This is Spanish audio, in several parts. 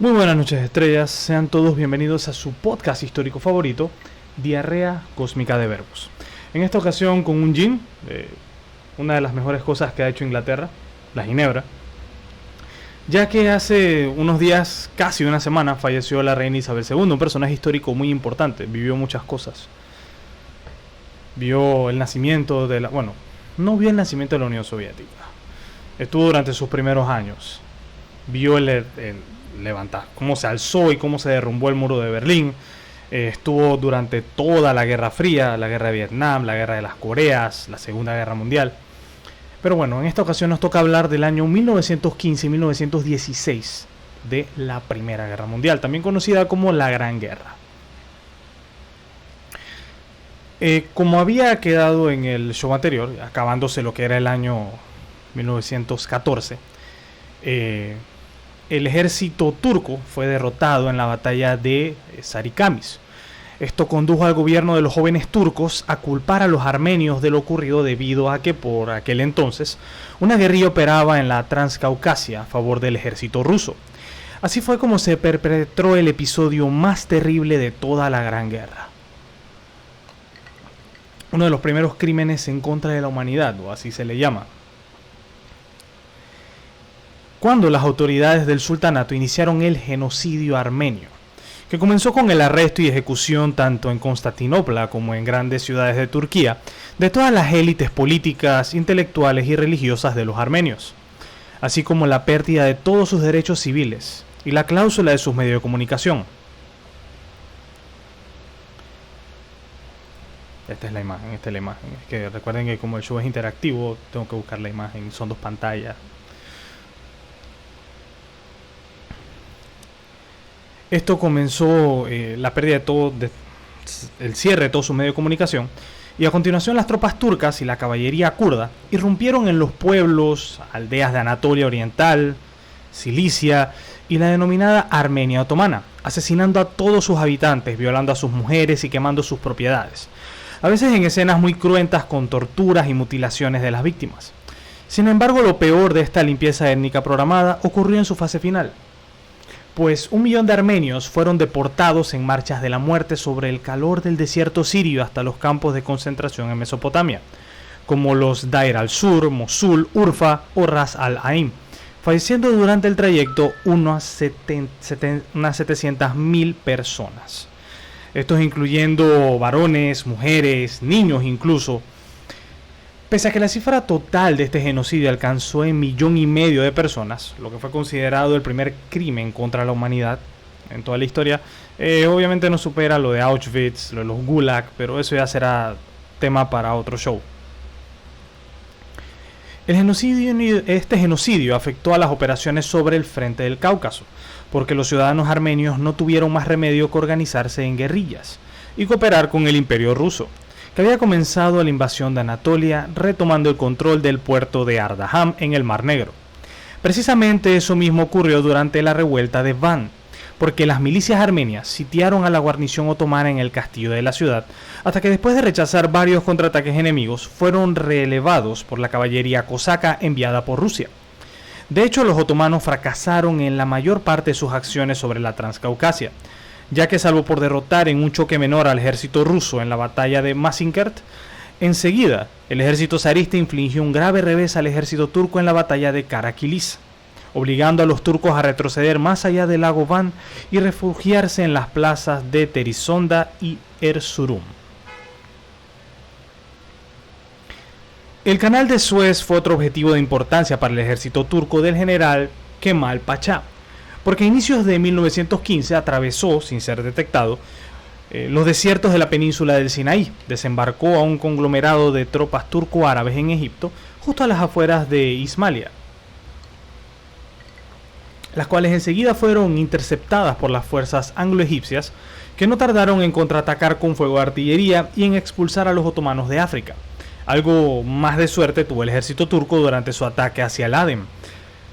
Muy buenas noches, estrellas. Sean todos bienvenidos a su podcast histórico favorito, Diarrea Cósmica de Verbos. En esta ocasión con un gin, una de las mejores cosas que ha hecho Inglaterra, la ginebra, ya que hace unos días, casi una semana, falleció la reina Isabel II, un personaje histórico muy importante, vivió muchas cosas. Vio el nacimiento de la... Bueno, no vio el nacimiento de la Unión Soviética. Estuvo durante sus primeros años. Vio el levantar, cómo se alzó y cómo se derrumbó el muro de Berlín. Estuvo durante toda la Guerra Fría, la Guerra de Vietnam, la Guerra de las Coreas, la Segunda Guerra Mundial. Pero bueno, en esta ocasión nos toca hablar del año 1915 y 1916, de la Primera Guerra Mundial, también conocida como la Gran Guerra. Como había quedado en el show anterior, acabándose lo que era el año 1914, el ejército turco fue derrotado en la batalla de Sarikamis. Esto condujo al gobierno de los jóvenes turcos a culpar a los armenios de lo ocurrido debido a que por aquel entonces una guerrilla operaba en la Transcaucasia a favor del ejército ruso. Así fue como se perpetró el episodio más terrible de toda la Gran Guerra. Uno de los primeros crímenes en contra de la humanidad, o así se le llama. Cuando las autoridades del sultanato iniciaron el genocidio armenio, que comenzó con el arresto y ejecución tanto en Constantinopla como en grandes ciudades de Turquía, de todas las élites políticas, intelectuales y religiosas de los armenios, así como la pérdida de todos sus derechos civiles y la cláusula de sus medios de comunicación. Esta es la imagen. Es que recuerden que como el show es interactivo, tengo que buscar la imagen, son dos pantallas. Esto comenzó la pérdida el cierre de todo su medio de comunicación, y a continuación las tropas turcas y la caballería kurda irrumpieron en los pueblos, aldeas de Anatolia Oriental, Cilicia y la denominada Armenia Otomana, asesinando a todos sus habitantes, violando a sus mujeres y quemando sus propiedades, a veces en escenas muy cruentas con torturas y mutilaciones de las víctimas. Sin embargo, lo peor de esta limpieza étnica programada ocurrió en su fase final, pues 1 millón de armenios fueron deportados en marchas de la muerte sobre el calor del desierto sirio hasta los campos de concentración en Mesopotamia, como los Dair al-Sur, Mosul, Urfa o Ras al-Ain, falleciendo durante el trayecto unas 700.000 personas. Estos incluyendo varones, mujeres, niños incluso. Pese a que la cifra total de este genocidio alcanzó en 1,5 millones de personas, lo que fue considerado el primer crimen contra la humanidad en toda la historia, obviamente no supera lo de Auschwitz, lo de los Gulag, pero eso ya será tema para otro show. Este genocidio afectó a las operaciones sobre el frente del Cáucaso, porque los ciudadanos armenios no tuvieron más remedio que organizarse en guerrillas y cooperar con el Imperio ruso, que había comenzado la invasión de Anatolia, retomando el control del puerto de Ardahan en el Mar Negro. Precisamente eso mismo ocurrió durante la revuelta de Van, porque las milicias armenias sitiaron a la guarnición otomana en el castillo de la ciudad, hasta que después de rechazar varios contraataques enemigos, fueron relevados por la caballería cosaca enviada por Rusia. De hecho, los otomanos fracasaron en la mayor parte de sus acciones sobre la Transcaucasia, ya que salvo por derrotar en un choque menor al ejército ruso en la batalla de Masinkert, enseguida el ejército zarista infligió un grave revés al ejército turco en la batalla de Karakilis, obligando a los turcos a retroceder más allá del lago Van y refugiarse en las plazas de Terizonda y Erzurum. El canal de Suez fue otro objetivo de importancia para el ejército turco del general Kemal Pasha, porque a inicios de 1915 atravesó, sin ser detectado, los desiertos de la península del Sinaí, desembarcó a un conglomerado de tropas turco-árabes en Egipto, justo a las afueras de Ismailia, las cuales enseguida fueron interceptadas por las fuerzas anglo-egipcias, que no tardaron en contraatacar con fuego de artillería y en expulsar a los otomanos de África. Algo más de suerte tuvo el ejército turco durante su ataque hacia el Adem,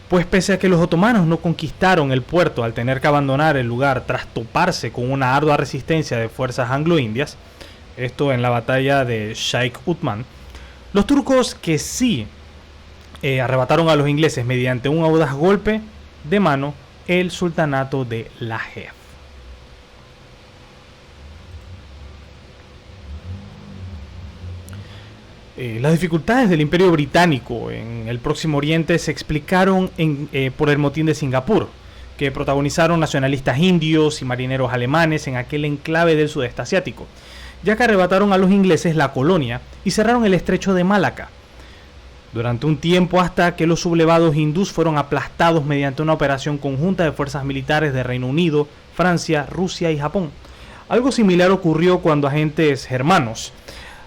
pues pese a que los otomanos no conquistaron el puerto al tener que abandonar el lugar tras toparse con una ardua resistencia de fuerzas anglo-indias, esto en la batalla de Sheikh Uthman, los turcos que sí arrebataron a los ingleses mediante un audaz golpe de mano el sultanato de Lajef. Las dificultades del Imperio Británico en el Próximo Oriente se explicaron por el motín de Singapur, que protagonizaron nacionalistas indios y marineros alemanes en aquel enclave del sudeste asiático, ya que arrebataron a los ingleses la colonia y cerraron el estrecho de Malaca durante un tiempo, hasta que los sublevados hindús fueron aplastados mediante una operación conjunta de fuerzas militares de Reino Unido, Francia, Rusia y Japón. Algo similar ocurrió cuando agentes germanos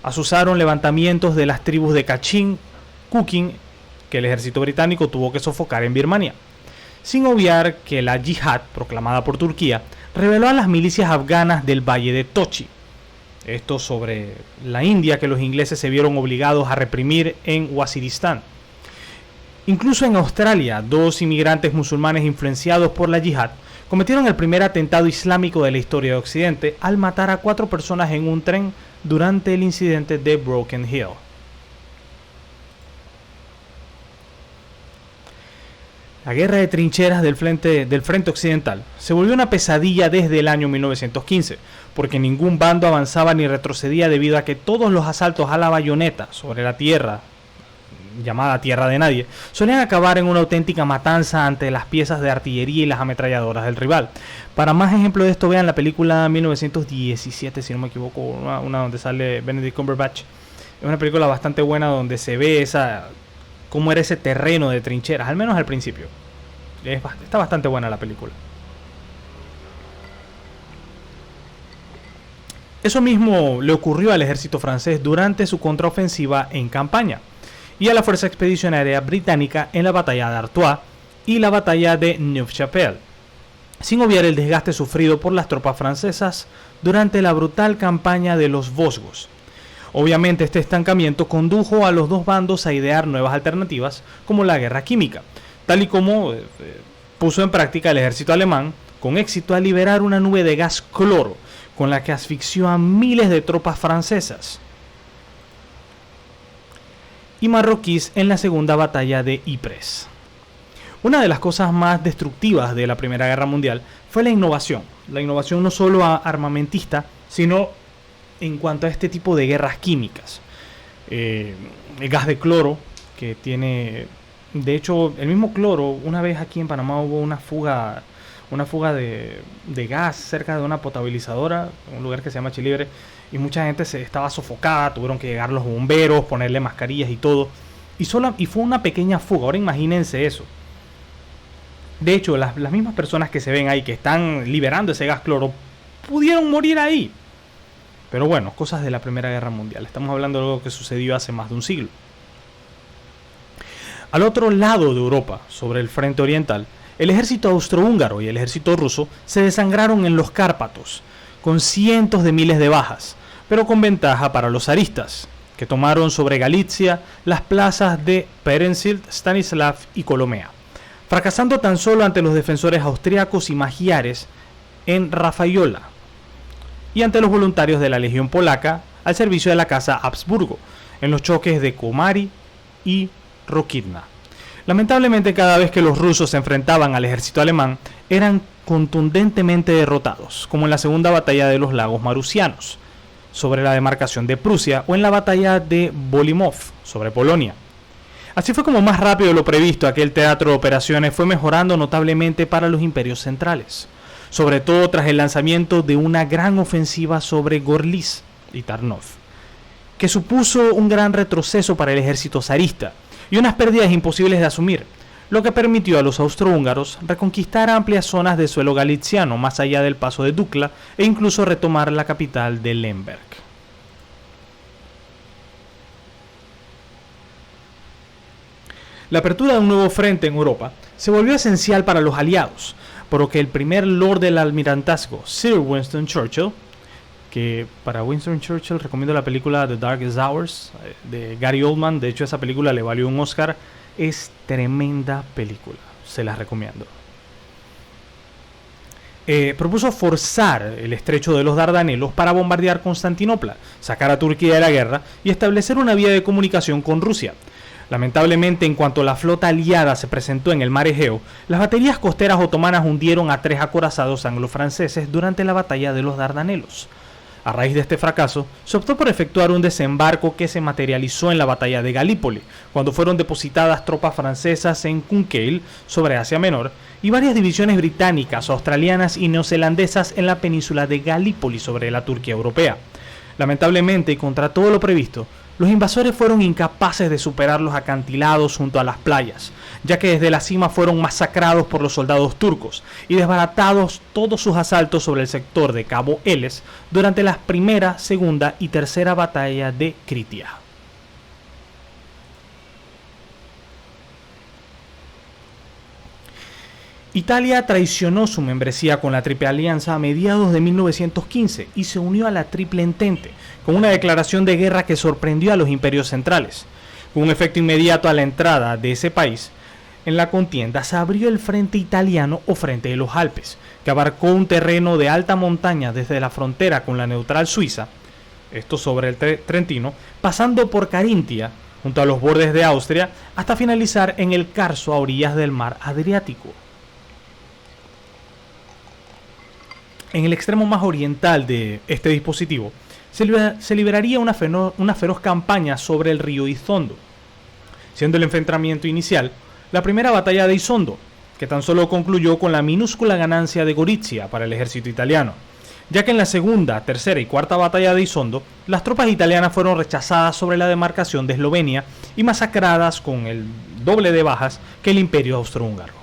asusaron levantamientos de las tribus de Kachin, Kukin, que el ejército británico tuvo que sofocar en Birmania. Sin obviar que la yihad, proclamada por Turquía, reveló a las milicias afganas del valle de Tochi. Esto sobre la India, que los ingleses se vieron obligados a reprimir en Waziristán. Incluso en Australia, 2 inmigrantes musulmanes influenciados por la yihad cometieron el primer atentado islámico de la historia de Occidente al matar a 4 personas en un tren durante el incidente de Broken Hill. La guerra de trincheras del frente occidental se volvió una pesadilla desde el año 1915, porque ningún bando avanzaba ni retrocedía debido a que todos los asaltos a la bayoneta sobre la tierra, llamada Tierra de Nadie, solían acabar en una auténtica matanza ante las piezas de artillería y las ametralladoras del rival. Para más ejemplo de esto, vean la película 1917, si no me equivoco, una donde sale Benedict Cumberbatch. Es una película bastante buena donde se ve cómo era ese terreno de trincheras, al menos al principio. Está bastante buena la película. Eso mismo le ocurrió al ejército francés durante su contraofensiva en campaña, y a la fuerza expedicionaria británica en la batalla de Artois y la batalla de Neuve-Chapelle, sin obviar el desgaste sufrido por las tropas francesas durante la brutal campaña de los Vosgos. Obviamente este estancamiento condujo a los dos bandos a idear nuevas alternativas, como la guerra química, tal y como puso en práctica el ejército alemán con éxito al liberar una nube de gas cloro con la que asfixió a miles de tropas francesas y marroquíes en la segunda batalla de Ypres. Una de las cosas más destructivas de la Primera Guerra Mundial fue la innovación no solo armamentista, sino en cuanto a este tipo de guerras químicas. El gas de cloro, que tiene, de hecho, el mismo cloro, una vez aquí en Panamá hubo una fuga de gas cerca de una potabilizadora, un lugar que se llama Chilibre, y mucha gente se estaba sofocada, tuvieron que llegar los bomberos, ponerle mascarillas y todo, y fue una pequeña fuga. Ahora imagínense eso. De hecho, las mismas personas que se ven ahí, que están liberando ese gas cloro, pudieron morir ahí. Pero bueno, cosas de la Primera Guerra Mundial. Estamos hablando de algo que sucedió hace más de un siglo. Al otro lado de Europa, sobre el frente oriental, el ejército austrohúngaro y el ejército ruso se desangraron en los Cárpatos, con cientos de miles de bajas, pero con ventaja para los zaristas, que tomaron sobre Galicia las plazas de Perensild, Stanislav y Colomea, fracasando tan solo ante los defensores austriacos y magiares en Rafaiola, y ante los voluntarios de la Legión Polaca al servicio de la Casa Habsburgo, en los choques de Komary y Rokitna. Lamentablemente, cada vez que los rusos se enfrentaban al ejército alemán, eran contundentemente derrotados, como en la segunda batalla de los lagos Marusianos, sobre la demarcación de Prusia, o en la batalla de Bolimov, sobre Polonia. Así fue como más rápido de lo previsto aquel teatro de operaciones fue mejorando notablemente para los imperios centrales, sobre todo tras el lanzamiento de una gran ofensiva sobre Gorlice y Tarnów, que supuso un gran retroceso para el ejército zarista y unas pérdidas imposibles de asumir, lo que permitió a los austrohúngaros reconquistar amplias zonas de suelo galiciano más allá del paso de Dukla e incluso retomar la capital de Lemberg. La apertura de un nuevo frente en Europa se volvió esencial para los aliados, por lo que el primer Lord del Almirantazgo, Sir Winston Churchill, que para Winston Churchill recomiendo la película The Darkest Hours de Gary Oldman. De hecho, esa película le valió un Oscar. Es tremenda película, se las recomiendo. Propuso forzar el estrecho de los Dardanelos para bombardear Constantinopla, sacar a Turquía de la guerra y establecer una vía de comunicación con Rusia. Lamentablemente, en cuanto la flota aliada se presentó en el mar Egeo, las baterías costeras otomanas hundieron a 3 acorazados anglo-franceses durante la batalla de los Dardanelos. A raíz de este fracaso, se optó por efectuar un desembarco que se materializó en la batalla de Galípoli, cuando fueron depositadas tropas francesas en Cúnquel, sobre Asia Menor, y varias divisiones británicas, australianas y neozelandesas en la península de Galípoli, sobre la Turquía europea. Lamentablemente, y contra todo lo previsto, los invasores fueron incapaces de superar los acantilados junto a las playas, ya que desde la cima fueron masacrados por los soldados turcos y desbaratados todos sus asaltos sobre el sector de Cabo Eles durante las primera, segunda y tercera batalla de Kritia. Italia traicionó su membresía con la Triple Alianza a mediados de 1915 y se unió a la Triple Entente, con una declaración de guerra que sorprendió a los imperios centrales. Con un efecto inmediato a la entrada de ese país en la contienda, se abrió el Frente Italiano o Frente de los Alpes, que abarcó un terreno de alta montaña desde la frontera con la neutral Suiza, esto sobre el Trentino, pasando por Carintia, junto a los bordes de Austria, hasta finalizar en el Carso a orillas del mar Adriático. En el extremo más oriental de este dispositivo, se libraría una feroz campaña sobre el río Izondo, siendo el enfrentamiento inicial la primera batalla de Izondo, que tan solo concluyó con la minúscula ganancia de Gorizia para el ejército italiano, ya que en la segunda, tercera y cuarta batalla de Izondo, las tropas italianas fueron rechazadas sobre la demarcación de Eslovenia y masacradas con el doble de bajas que el imperio austrohúngaro.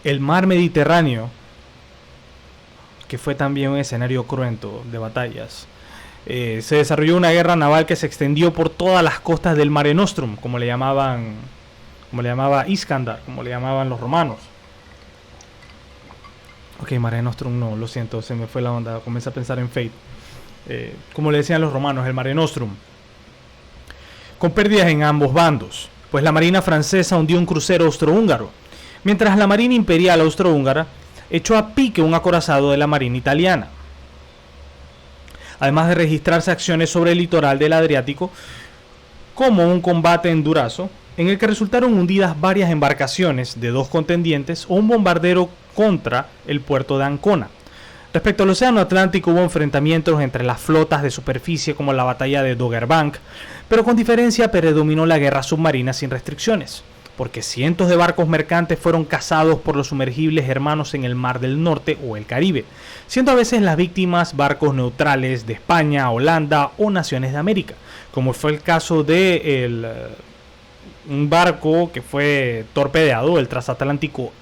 El mar Mediterráneo, que fue también un escenario cruento de batallas, se desarrolló una guerra naval que se extendió por todas las costas del Mare Nostrum, como le llamaba Iskandar, como le llamaban los romanos. Ok, Mare Nostrum no, lo siento, se me fue la onda, comencé a pensar en Fate. Como le decían los romanos, el Mare Nostrum. Con pérdidas en ambos bandos, pues la marina francesa hundió un crucero austrohúngaro, mientras la marina imperial austrohúngara echó a pique un acorazado de la marina italiana. Además de registrarse acciones sobre el litoral del Adriático, como un combate en Durazzo, en el que resultaron hundidas varias embarcaciones de dos contendientes o un bombardero contra el puerto de Ancona. Respecto al Océano Atlántico, hubo enfrentamientos entre las flotas de superficie como la batalla de Doggerbank, pero con diferencia predominó la guerra submarina sin restricciones, porque cientos de barcos mercantes fueron cazados por los sumergibles hermanos en el Mar del Norte o el Caribe, siendo a veces las víctimas barcos neutrales de España, Holanda o naciones de América, como fue el caso de un barco que fue torpedeado, el transatlántico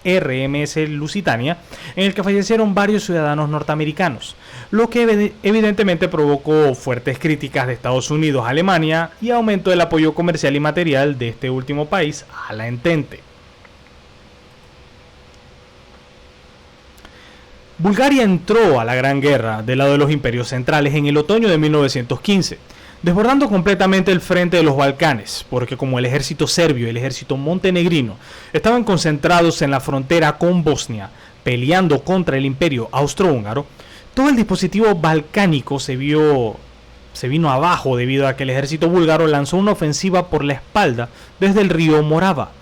RMS Lusitania, en el que fallecieron varios ciudadanos norteamericanos, lo que evidentemente provocó fuertes críticas de Estados Unidos, Alemania y aumento del apoyo comercial y material de este último país a la Entente. Bulgaria entró a la Gran Guerra del lado de los imperios centrales en el otoño de 1915, desbordando completamente el frente de los Balcanes, porque como el ejército serbio y el ejército montenegrino estaban concentrados en la frontera con Bosnia, peleando contra el imperio austrohúngaro, todo el dispositivo balcánico se vino abajo debido a que el ejército búlgaro lanzó una ofensiva por la espalda desde el río Morava.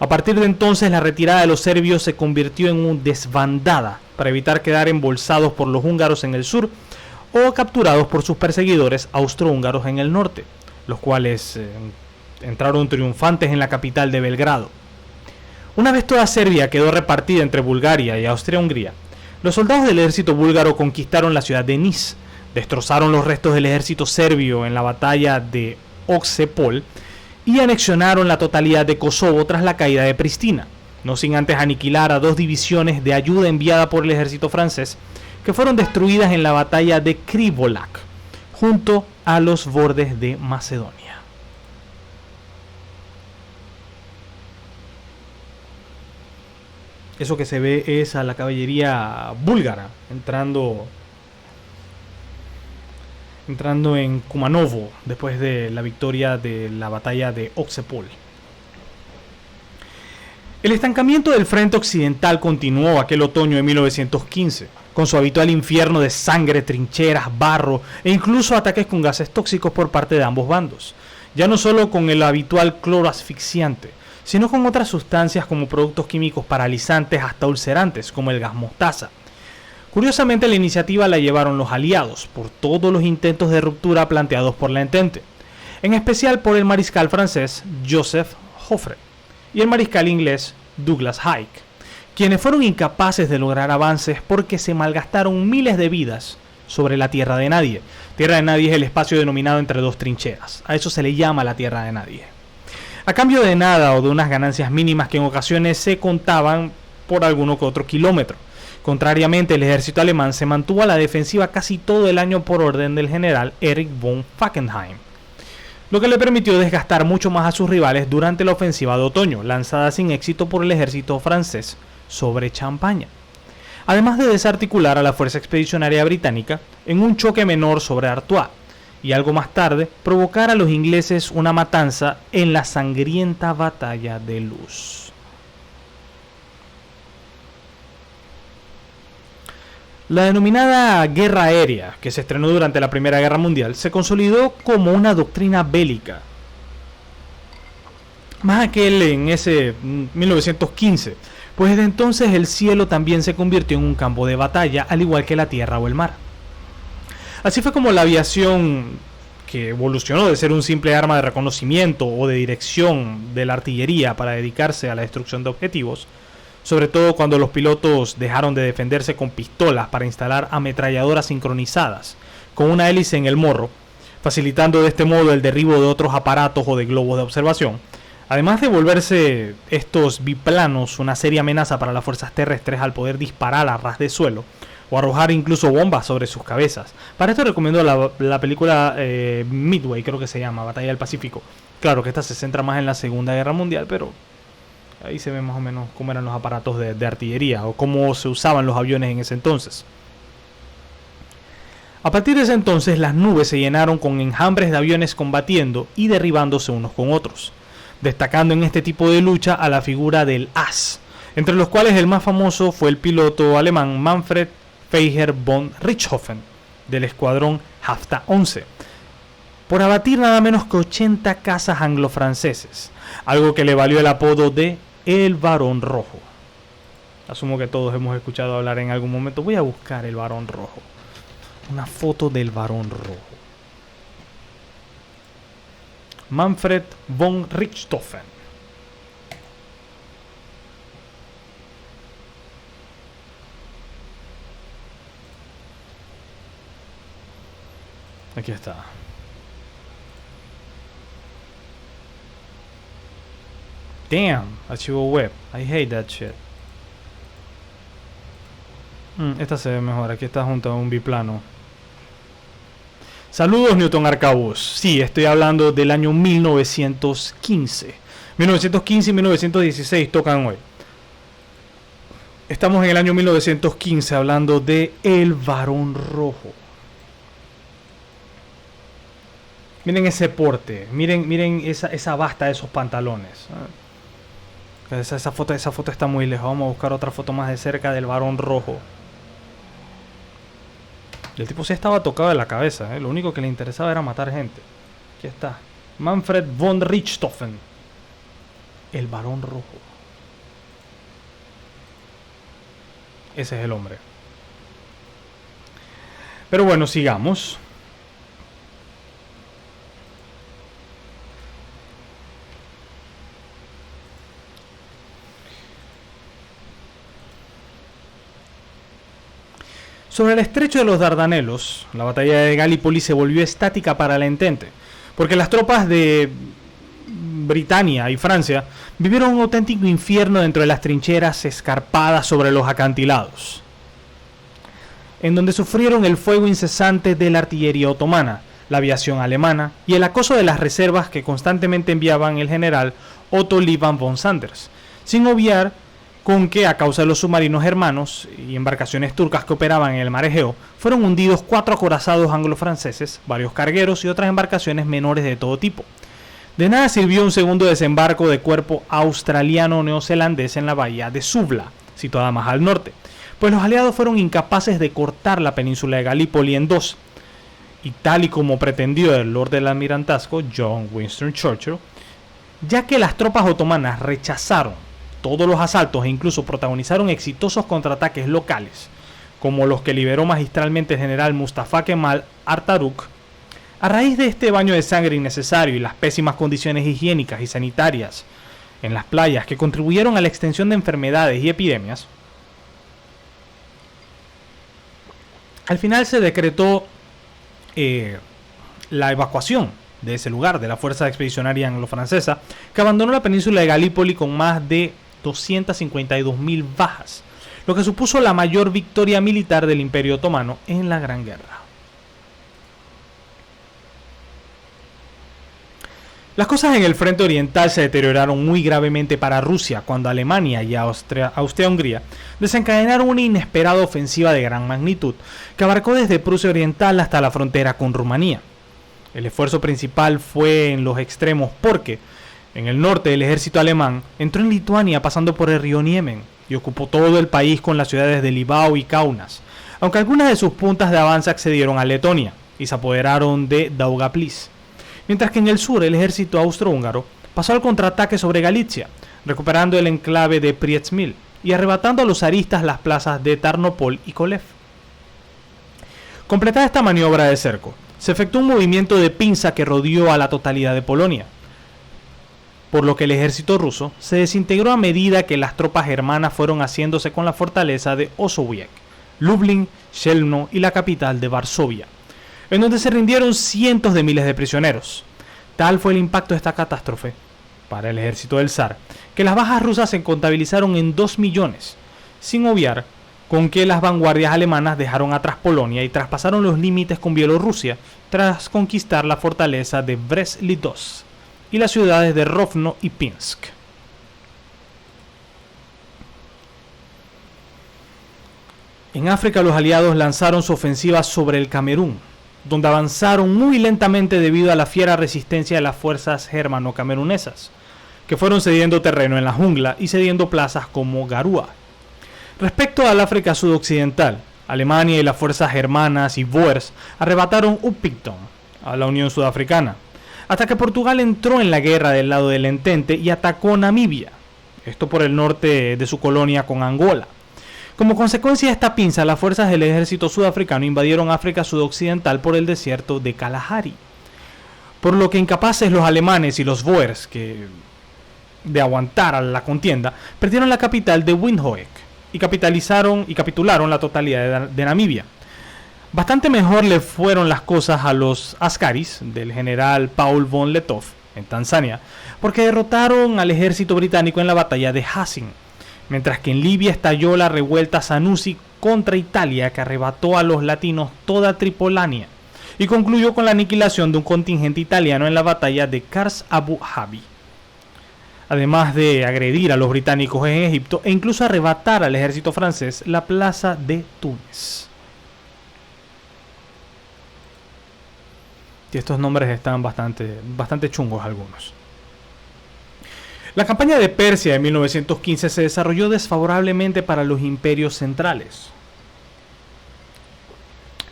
A partir de entonces, la retirada de los serbios se convirtió en una desbandada para evitar quedar embolsados por los húngaros en el sur o capturados por sus perseguidores austrohúngaros en el norte, los cuales entraron triunfantes en la capital de Belgrado. Una vez toda Serbia quedó repartida entre Bulgaria y Austria-Hungría, los soldados del ejército búlgaro conquistaron la ciudad de Nis, destrozaron los restos del ejército serbio en la batalla de Oxepol y anexionaron la totalidad de Kosovo tras la caída de Pristina, no sin antes aniquilar a 2 divisiones de ayuda enviada por el ejército francés, que fueron destruidas en la batalla de Krivolak, junto a los bordes de Macedonia. Eso que se ve es a la caballería búlgara entrando en Kumanovo después de la victoria de la batalla de Oxepol. El estancamiento del frente occidental continuó aquel otoño de 1915, con su habitual infierno de sangre, trincheras, barro e incluso ataques con gases tóxicos por parte de ambos bandos, ya no solo con el habitual cloro asfixiante, sino con otras sustancias como productos químicos paralizantes hasta ulcerantes, como el gas mostaza. Curiosamente, la iniciativa la llevaron los aliados, por todos los intentos de ruptura planteados por la Entente, en especial por el mariscal francés Joseph Joffre y el mariscal inglés Douglas Haig, quienes fueron incapaces de lograr avances porque se malgastaron miles de vidas sobre la Tierra de Nadie. Tierra de Nadie es el espacio denominado entre dos trincheras, a eso se le llama la Tierra de Nadie. A cambio de nada o de unas ganancias mínimas que en ocasiones se contaban por alguno que otro kilómetro. Contrariamente, el ejército alemán se mantuvo a la defensiva casi todo el año por orden del general Erich von Falkenhayn, lo que le permitió desgastar mucho más a sus rivales durante la ofensiva de otoño, lanzada sin éxito por el ejército francés sobre Champaña, además de desarticular a la fuerza expedicionaria británica en un choque menor sobre Artois, y algo más tarde provocar a los ingleses una matanza en la sangrienta batalla de Loos. La denominada guerra aérea, que se estrenó durante la Primera Guerra Mundial, se consolidó como una doctrina bélica. Más aquel en ese 1915, pues desde entonces el cielo también se convirtió en un campo de batalla, al igual que la tierra o el mar. Así fue como la aviación, que evolucionó de ser un simple arma de reconocimiento o de dirección de la artillería para dedicarse a la destrucción de objetivos, sobre todo cuando los pilotos dejaron de defenderse con pistolas para instalar ametralladoras sincronizadas con una hélice en el morro, facilitando de este modo el derribo de otros aparatos o de globos de observación, además de volverse estos biplanos una seria amenaza para las fuerzas terrestres al poder disparar a ras de suelo o arrojar incluso bombas sobre sus cabezas. Para esto recomiendo la película Midway, creo que se llama, Batalla del Pacífico. Claro que esta se centra más en la Segunda Guerra Mundial, pero ahí se ve más o menos cómo eran los aparatos de artillería o cómo se usaban los aviones en ese entonces. A partir de ese entonces, las nubes se llenaron con enjambres de aviones combatiendo y derribándose unos con otros, destacando en este tipo de lucha a la figura del as, entre los cuales el más famoso fue el piloto alemán Manfred Feijer von Richthofen, del escuadrón Hafta 11, por abatir nada menos que 80 cazas anglo-franceses, algo que le valió el apodo de El Barón Rojo. Asumo que todos hemos escuchado hablar en algún momento. Voy a buscar el Barón Rojo. Una foto del Barón Rojo. Manfred von Richthofen. Aquí está. Damn, archivo web. I hate that shit. Esta se ve mejor. Aquí está junto a un biplano. Saludos, Newton Arcabuz. Sí, estoy hablando del año 1915. 1915 y 1916 tocan hoy. Estamos en el año 1915 hablando de El Barón Rojo. Miren ese porte, miren esa basta de esos pantalones. Esa foto está muy lejos. Vamos a buscar otra foto más de cerca del Barón Rojo. El tipo sí estaba tocado de la cabeza, Lo único que le interesaba era matar gente. Aquí está. Manfred von Richthofen. El Barón Rojo. Ese es el hombre. Pero bueno, sigamos. Sobre el estrecho de los Dardanelos, la batalla de Galípoli se volvió estática para la Entente, porque las tropas de Britania y Francia vivieron un auténtico infierno dentro de las trincheras escarpadas sobre los acantilados, en donde sufrieron el fuego incesante de la artillería otomana, la aviación alemana y el acoso de las reservas que constantemente enviaban el general Otto Liebmann von Sanders, sin obviar con que, a causa de los submarinos hermanos y embarcaciones turcas que operaban en el mar Egeo, fueron hundidos 4 acorazados anglo-franceses, varios cargueros y otras embarcaciones menores de todo tipo. De nada sirvió un segundo desembarco de cuerpo australiano-neozelandés en la bahía de Suvla, situada más al norte, pues los aliados fueron incapaces de cortar la península de Galípoli en dos, y tal y como pretendió el Lord del Almirantazgo, John Winston Churchill, ya que las tropas otomanas rechazaron todos los asaltos e incluso protagonizaron exitosos contraataques locales, como los que liberó magistralmente el general Mustafa Kemal Atatürk. A raíz de este baño de sangre innecesario y las pésimas condiciones higiénicas y sanitarias en las playas que contribuyeron a la extensión de enfermedades y epidemias, al final se decretó la evacuación de ese lugar de la fuerza expedicionaria anglo-francesa, que abandonó la península de Galípoli con más de 252.000 bajas, lo que supuso la mayor victoria militar del Imperio Otomano en la Gran Guerra. Las cosas en el frente oriental se deterioraron muy gravemente para Rusia cuando Alemania y Austria-Hungría desencadenaron una inesperada ofensiva de gran magnitud que abarcó desde Prusia Oriental hasta la frontera con Rumanía. El esfuerzo principal fue en los extremos porque en el norte el ejército alemán entró en Lituania pasando por el río Niemen y ocupó todo el país con las ciudades de Libau y Kaunas, aunque algunas de sus puntas de avance accedieron a Letonia y se apoderaron de Daugavpils. Mientras que en el sur el ejército austrohúngaro pasó al contraataque sobre Galicia, recuperando el enclave de Priezmil y arrebatando a los zaristas las plazas de Tarnopol y Kolev. Completada esta maniobra de cerco, se efectuó un movimiento de pinza que rodeó a la totalidad de Polonia, por lo que el ejército ruso se desintegró a medida que las tropas germanas fueron haciéndose con la fortaleza de Osowiec, Lublin, Chelmno y la capital de Varsovia, en donde se rindieron cientos de miles de prisioneros. Tal fue el impacto de esta catástrofe para el ejército del zar, que las bajas rusas se contabilizaron en 2 millones, sin obviar con que las vanguardias alemanas dejaron atrás Polonia y traspasaron los límites con Bielorrusia tras conquistar la fortaleza de Brest-Litovsk y las ciudades de Rovno y Pinsk. En África los aliados lanzaron su ofensiva sobre el Camerún, donde avanzaron muy lentamente debido a la fiera resistencia de las fuerzas germano-camerunesas, que fueron cediendo terreno en la jungla y cediendo plazas como Garua. Respecto al África sudoccidental, Alemania y las fuerzas germanas y Boers arrebataron Upington a la Unión Sudafricana, hasta que Portugal entró en la guerra del lado del Entente y atacó Namibia, esto por el norte de su colonia con Angola. Como consecuencia de esta pinza, las fuerzas del ejército sudafricano invadieron África sudoccidental por el desierto de Kalahari, por lo que incapaces los alemanes y los Boers de aguantar a la contienda, perdieron la capital de Windhoek y capitularon la totalidad de Namibia. Bastante mejor le fueron las cosas a los askaris del general Paul von Lettow en Tanzania, porque derrotaron al ejército británico en la batalla de Hassin, mientras que en Libia estalló la revuelta Sanusi contra Italia, que arrebató a los latinos toda Tripolania y concluyó con la aniquilación de un contingente italiano en la batalla de Kars Abu Habi, además de agredir a los británicos en Egipto e incluso arrebatar al ejército francés la plaza de Túnez. Y estos nombres están bastante chungos algunos. La campaña de Persia de 1915 se desarrolló desfavorablemente para los imperios centrales,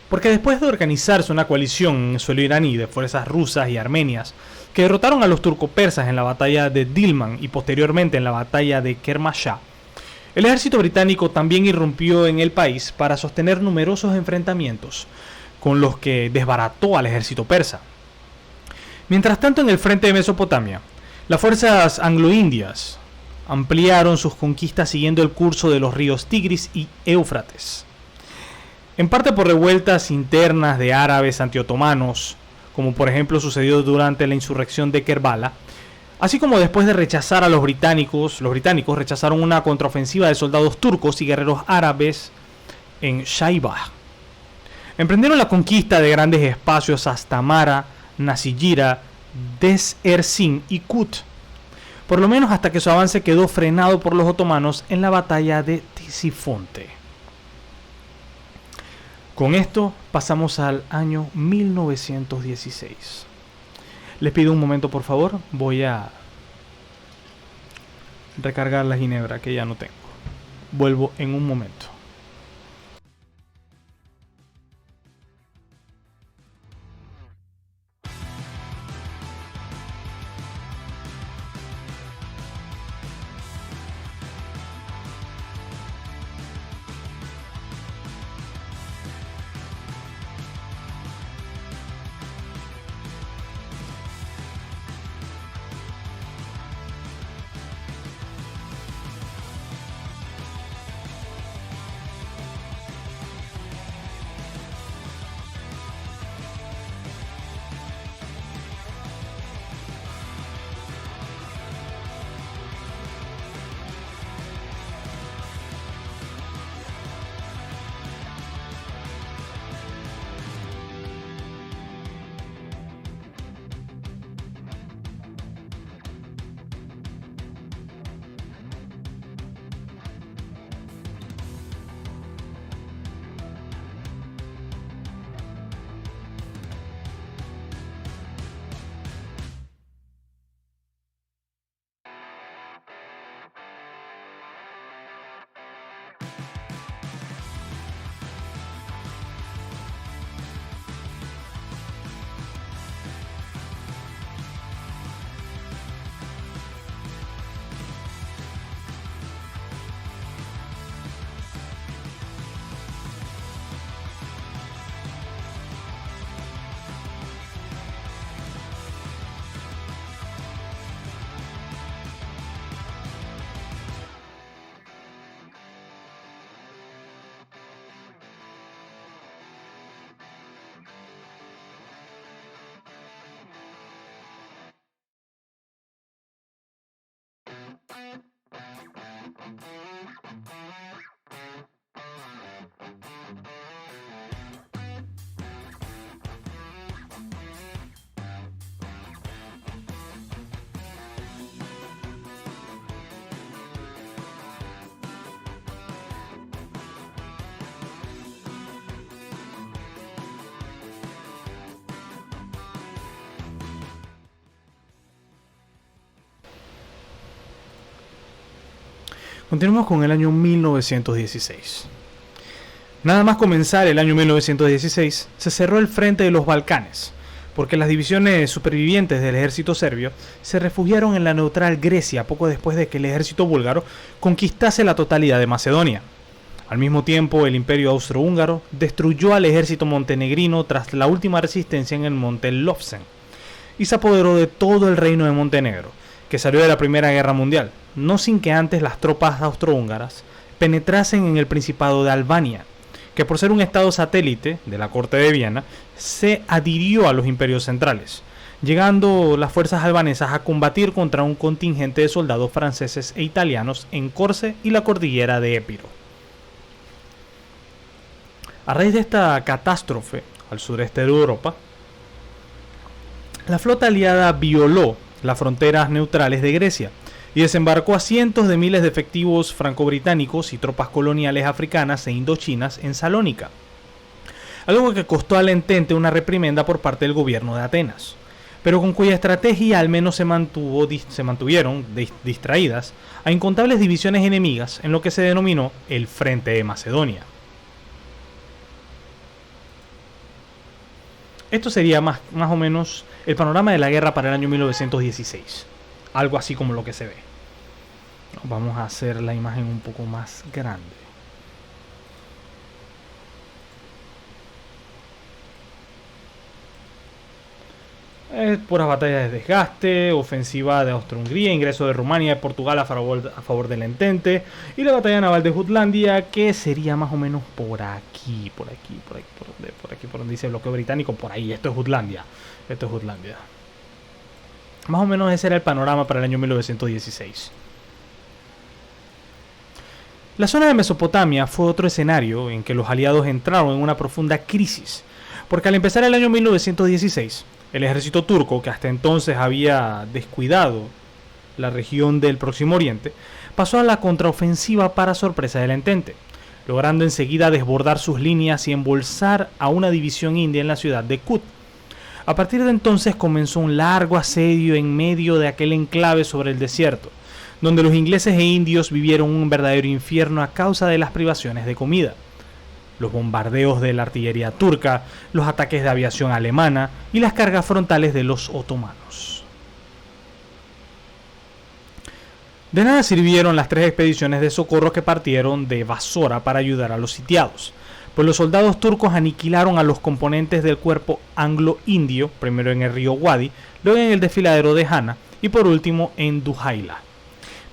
porque después de organizarse una coalición en el suelo iraní de fuerzas rusas y armenias que derrotaron a los turcopersas en la batalla de Dilman y posteriormente en la batalla de Kermanshah, el ejército británico también irrumpió en el país para sostener numerosos enfrentamientos con los que desbarató al ejército persa. Mientras tanto, en el frente de Mesopotamia, las fuerzas anglo-indias ampliaron sus conquistas siguiendo el curso de los ríos Tigris y Éufrates, en parte por revueltas internas de árabes antiotomanos, como por ejemplo sucedió durante la insurrección de Kerbala, así como después de rechazar a los británicos rechazaron una contraofensiva de soldados turcos y guerreros árabes en Shaibah. Emprendieron la conquista de grandes espacios hasta Mara, Nasijira, Desersin y Kut, por lo menos hasta que su avance quedó frenado por los otomanos en la batalla de Tisifonte. Con esto pasamos al año 1916. Les pido un momento, por favor. Voy a recargar la ginebra que ya no tengo. Vuelvo en un momento. Continuamos con el año 1916. Nada más comenzar el año 1916, se cerró el frente de los Balcanes, porque las divisiones supervivientes del ejército serbio se refugiaron en la neutral Grecia poco después de que el ejército búlgaro conquistase la totalidad de Macedonia. Al mismo tiempo, el imperio austrohúngaro destruyó al ejército montenegrino tras la última resistencia en el monte Lovćen y se apoderó de todo el reino de Montenegro, que salió de la Primera Guerra Mundial, no sin que antes las tropas austrohúngaras penetrasen en el Principado de Albania, que por ser un estado satélite de la corte de Viena, se adhirió a los imperios centrales, llegando las fuerzas albanesas a combatir contra un contingente de soldados franceses e italianos en Corse y la cordillera de Épiro. A raíz de esta catástrofe al sureste de Europa, la flota aliada violó las fronteras neutrales de Grecia y desembarcó a cientos de miles de efectivos franco-británicos y tropas coloniales africanas e indochinas en Salónica, algo que costó al Entente una reprimenda por parte del gobierno de Atenas, pero con cuya estrategia al menos se mantuvieron distraídas a incontables divisiones enemigas en lo que se denominó el Frente de Macedonia. Esto sería más o menos el panorama de la guerra para el año 1916. Algo así como lo que se ve. Vamos a hacer la imagen un poco más grande. Puras batallas de desgaste, ofensiva de Austro-Hungría, ingreso de Rumania y Portugal a favor del Entente, y la batalla naval de Jutlandia, que sería más o menos por aquí, por donde dice el bloqueo británico, por ahí. Esto es Jutlandia. Más o menos ese era el panorama para el año 1916. La zona de Mesopotamia fue otro escenario en que los aliados entraron en una profunda crisis, porque al empezar el año 1916, el ejército turco, que hasta entonces había descuidado la región del Próximo Oriente, pasó a la contraofensiva para sorpresa del Entente, logrando enseguida desbordar sus líneas y embolsar a una división india en la ciudad de Kut. A partir de entonces comenzó un largo asedio en medio de aquel enclave sobre el desierto, donde los ingleses e indios vivieron un verdadero infierno a causa de las privaciones de comida, los bombardeos de la artillería turca, los ataques de aviación alemana y las cargas frontales de los otomanos. De nada sirvieron las 3 expediciones de socorro que partieron de Basora para ayudar a los sitiados, pues los soldados turcos aniquilaron a los componentes del cuerpo anglo-indio, primero en el río Wadi, luego en el desfiladero de Hana y por último en Duhaila,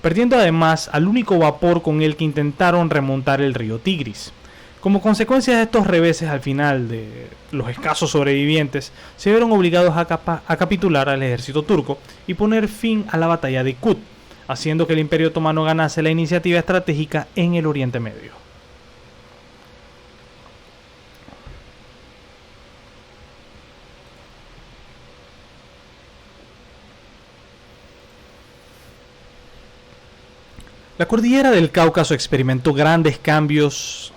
perdiendo además al único vapor con el que intentaron remontar el río Tigris. Como consecuencia de estos reveses, al final de los escasos sobrevivientes se vieron obligados a capitular al ejército turco y poner fin a la batalla de Kut, haciendo que el Imperio Otomano ganase la iniciativa estratégica en el Oriente Medio. La cordillera del Cáucaso experimentó grandes cambios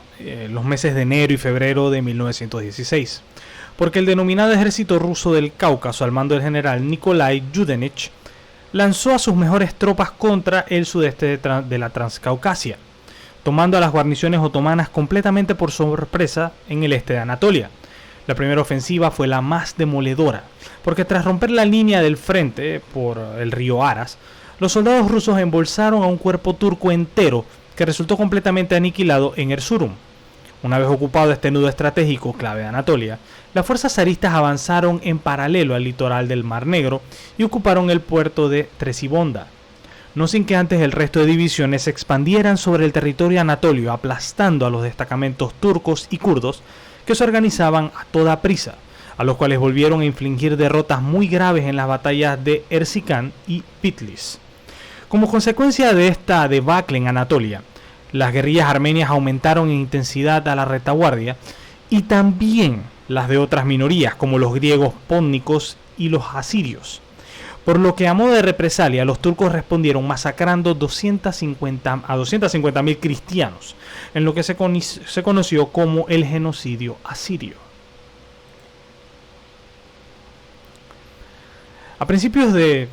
los meses de enero y febrero de 1916, porque el denominado ejército ruso del Cáucaso, al mando del general Nikolai Yudenich, lanzó a sus mejores tropas contra el sudeste de la Transcaucasia, tomando a las guarniciones otomanas completamente por sorpresa en el este de Anatolia. La primera ofensiva fue la más demoledora, porque tras romper la línea del frente por el río Aras, los soldados rusos embolsaron a un cuerpo turco entero que resultó completamente aniquilado en Erzurum. Una vez ocupado este nudo estratégico clave de Anatolia, las fuerzas zaristas avanzaron en paralelo al litoral del Mar Negro y ocuparon el puerto de Tresibonda, no sin que antes el resto de divisiones se expandieran sobre el territorio anatolio, aplastando a los destacamentos turcos y kurdos que se organizaban a toda prisa, a los cuales volvieron a infligir derrotas muy graves en las batallas de Erzincan y Bitlis. Como consecuencia de esta debacle en Anatolia, las guerrillas armenias aumentaron en intensidad a la retaguardia y también las de otras minorías como los griegos pónnicos y los asirios. Por lo que a modo de represalia los turcos respondieron masacrando a 250.000 cristianos, en lo que se conoció como el genocidio asirio. A principios de